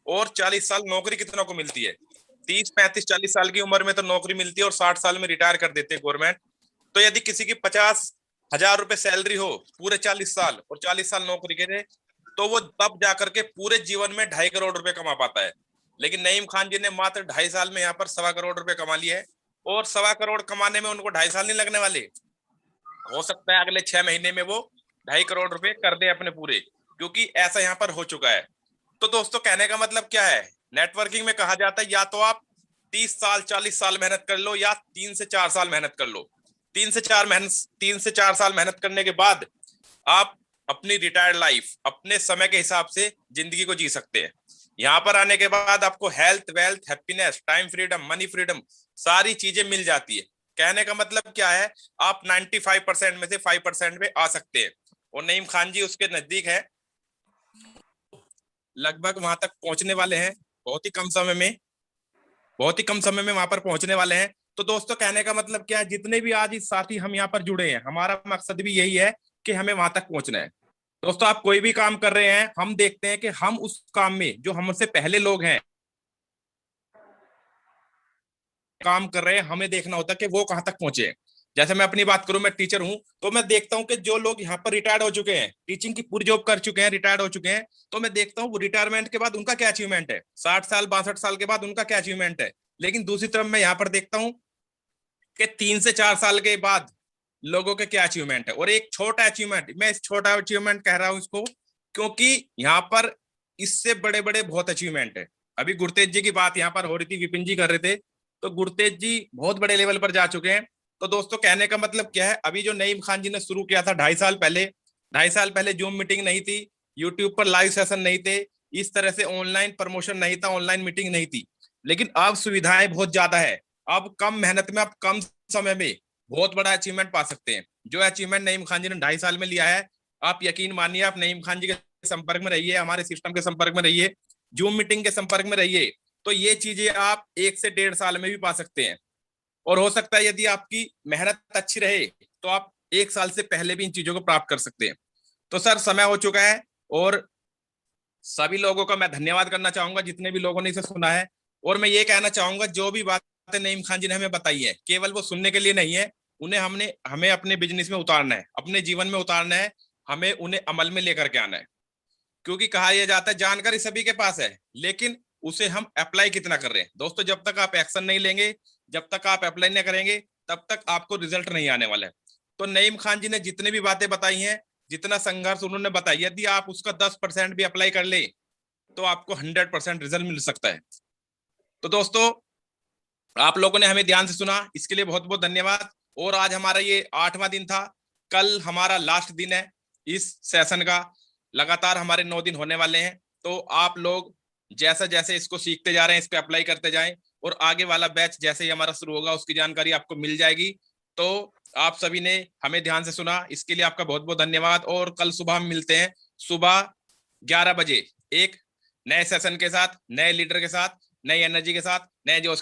और 40 साल नौकरी कितनों को मिलती है। 30, 35, 40 साल की उम्र में तो नौकरी मिलती है और 60 साल में रिटायर कर देते हैं गवर्नमेंट। तो यदि किसी की 50,000 रुपए सैलरी हो पूरे 40 साल और 40 साल नौकरी करे, तो वो तब जाकर के पूरे जीवन में 2.5 करोड़ रुपए कमा पाता है। लेकिन नईम खान जी ने मात्र 2.5 साल में यहाँ पर 1.25 करोड़ रुपए कमा लिया है। और 1.25 करोड़ कमाने में उनको 2.5 साल नहीं लगने वाले, हो सकता है अगले 6 महीने में वो 2.5 करोड़ रुपए कर दे अपने पूरे, क्योंकि ऐसा यहाँ पर हो चुका है। तो दोस्तों, कहने का मतलब क्या है, नेटवर्किंग में कहा जाता है या तो आप 30 साल 40 साल मेहनत कर लो, या 3 से 4 साल मेहनत कर लो। 3 से 4 साल मेहनत करने के बाद आप अपनी रिटायर्ड लाइफ अपने समय के हिसाब से जिंदगी को जी सकते हैं। यहाँ पर आने के बाद आपको health, wealth, happiness, time freedom, money freedom, सारी चीजें मिल जाती है। कहने का मतलब क्या है, आप 95% में से 5% पे आ सकते हैं, और नईम खान जी उसके नजदीक है, लगभग वहां तक पहुंचने वाले हैं। बहुत ही कम समय में वहां पर पहुंचने वाले हैं। तो दोस्तों, कहने का मतलब क्या है, जितने भी आज इस साथी हम यहाँ पर जुड़े हैं, हमारा मकसद भी यही है कि हमें वहां तक पहुंचना है। दोस्तों, आप कोई भी काम कर रहे हैं, हम देखते हैं कि हम उस काम में जो हमसे पहले लोग हैं काम कर रहे हैं, हमें देखना होता है कि वो कहाँ तक पहुंचे हैं। जैसे मैं अपनी बात करूं, मैं टीचर हूं, तो मैं देखता हूं कि जो लोग यहाँ पर रिटायर्ड हो चुके हैं, टीचिंग की पूरी जॉब कर चुके हैं, रिटायर्ड हो चुके हैं, तो मैं देखता हूँ वो रिटायरमेंट के बाद उनका क्या अचीवमेंट है, 60 साल 62 साल के बाद उनका क्या अचीवमेंट है। लेकिन दूसरी तरफ मैं यहाँ पर देखता हूँ कि 3 से 4 साल के बाद लोगों के क्या अचीवमेंट है। और एक छोटा अचीवमेंट, मैं इस छोटा अचीवमेंट कह रहा हूं इसको, क्योंकि यहाँ पर इससे बड़े बड़े बहुत अचीवमेंट है। अभी गुरतेज जी की बात यहाँ पर हो रही थी, विपिन जी कर रहे थे, तो गुरतेज जी बहुत बड़े लेवल पर जा चुके हैं। तो दोस्तों कहने का मतलब क्या है, अभी जो नईम खान जी ने शुरू किया था 2.5 साल पहले जूम मीटिंग नहीं थी, यूट्यूब पर लाइव सेशन नहीं थे, इस तरह से ऑनलाइन प्रमोशन नहीं था, ऑनलाइन मीटिंग नहीं थी। लेकिन अब सुविधाएं बहुत ज्यादा है, अब कम मेहनत में, अब कम समय में बहुत बड़ा अचीवमेंट पा सकते हैं। जो अचीवमेंट नईम खान जी ने 2.5 साल में लिया है, आप यकीन मानिए, आप नईम खान जी के संपर्क में रहिए, हमारे सिस्टम के संपर्क में रहिए, जूम मीटिंग के संपर्क में रहिए, तो ये चीजें आप 1 से 1.5 साल में भी पा सकते हैं। और हो सकता है यदि आपकी मेहनत अच्छी रहे तो आप 1 साल से पहले भी इन चीजों को प्राप्त कर सकते हैं। तो सर समय हो चुका है, और सभी लोगों का मैं धन्यवाद करना चाहूंगा जितने भी लोगों ने इसे सुना है। और मैं ये कहना चाहूंगा, जो भी बातें नईम खान जी ने हमें बताई है, केवल वो सुनने के लिए नहीं है, उन्हें हमें अपने बिजनेस में उतारना है, अपने जीवन में उतारना है, हमें उन्हें अमल में लेकर के आना है। क्योंकि कहा यह जाता है जानकारी सभी के पास है, लेकिन उसे हम अप्लाई कितना कर रहे हैं। दोस्तों जब तक आप एक्शन नहीं लेंगे, जब तक आप अप्लाई नहीं करेंगे, तब तक आपको रिजल्ट नहीं आने वाला है। तो नईम खान जी ने जितने भी बातें बताई हैं, जितना संघर्ष उन्होंने बताया, यदि आप उसका 10% भी अप्लाई कर ले तो आपको 100% रिजल्ट मिल सकता है। तो दोस्तों आप लोगों ने हमें ध्यान से सुना, इसके लिए बहुत बहुत धन्यवाद। और आज हमारा ये 8वां दिन था, कल हमारा लास्ट दिन है इस सेशन का, लगातार हमारे 9 दिन होने वाले हैं। तो आप लोग जैसा जैसे इसको सीखते जा रहे हैं, इस पे अप्लाई करते जाएं, और आगे वाला बैच जैसे ही हमारा शुरू होगा उसकी जानकारी आपको मिल जाएगी। तो आप सभी ने हमें ध्यान से सुना, इसके लिए आपका बहुत बहुत धन्यवाद। और कल सुबह हम मिलते हैं, सुबह 11 बजे, एक नए सेशन के साथ, नए लीडर के साथ, नई एनर्जी के साथ, नए जोश के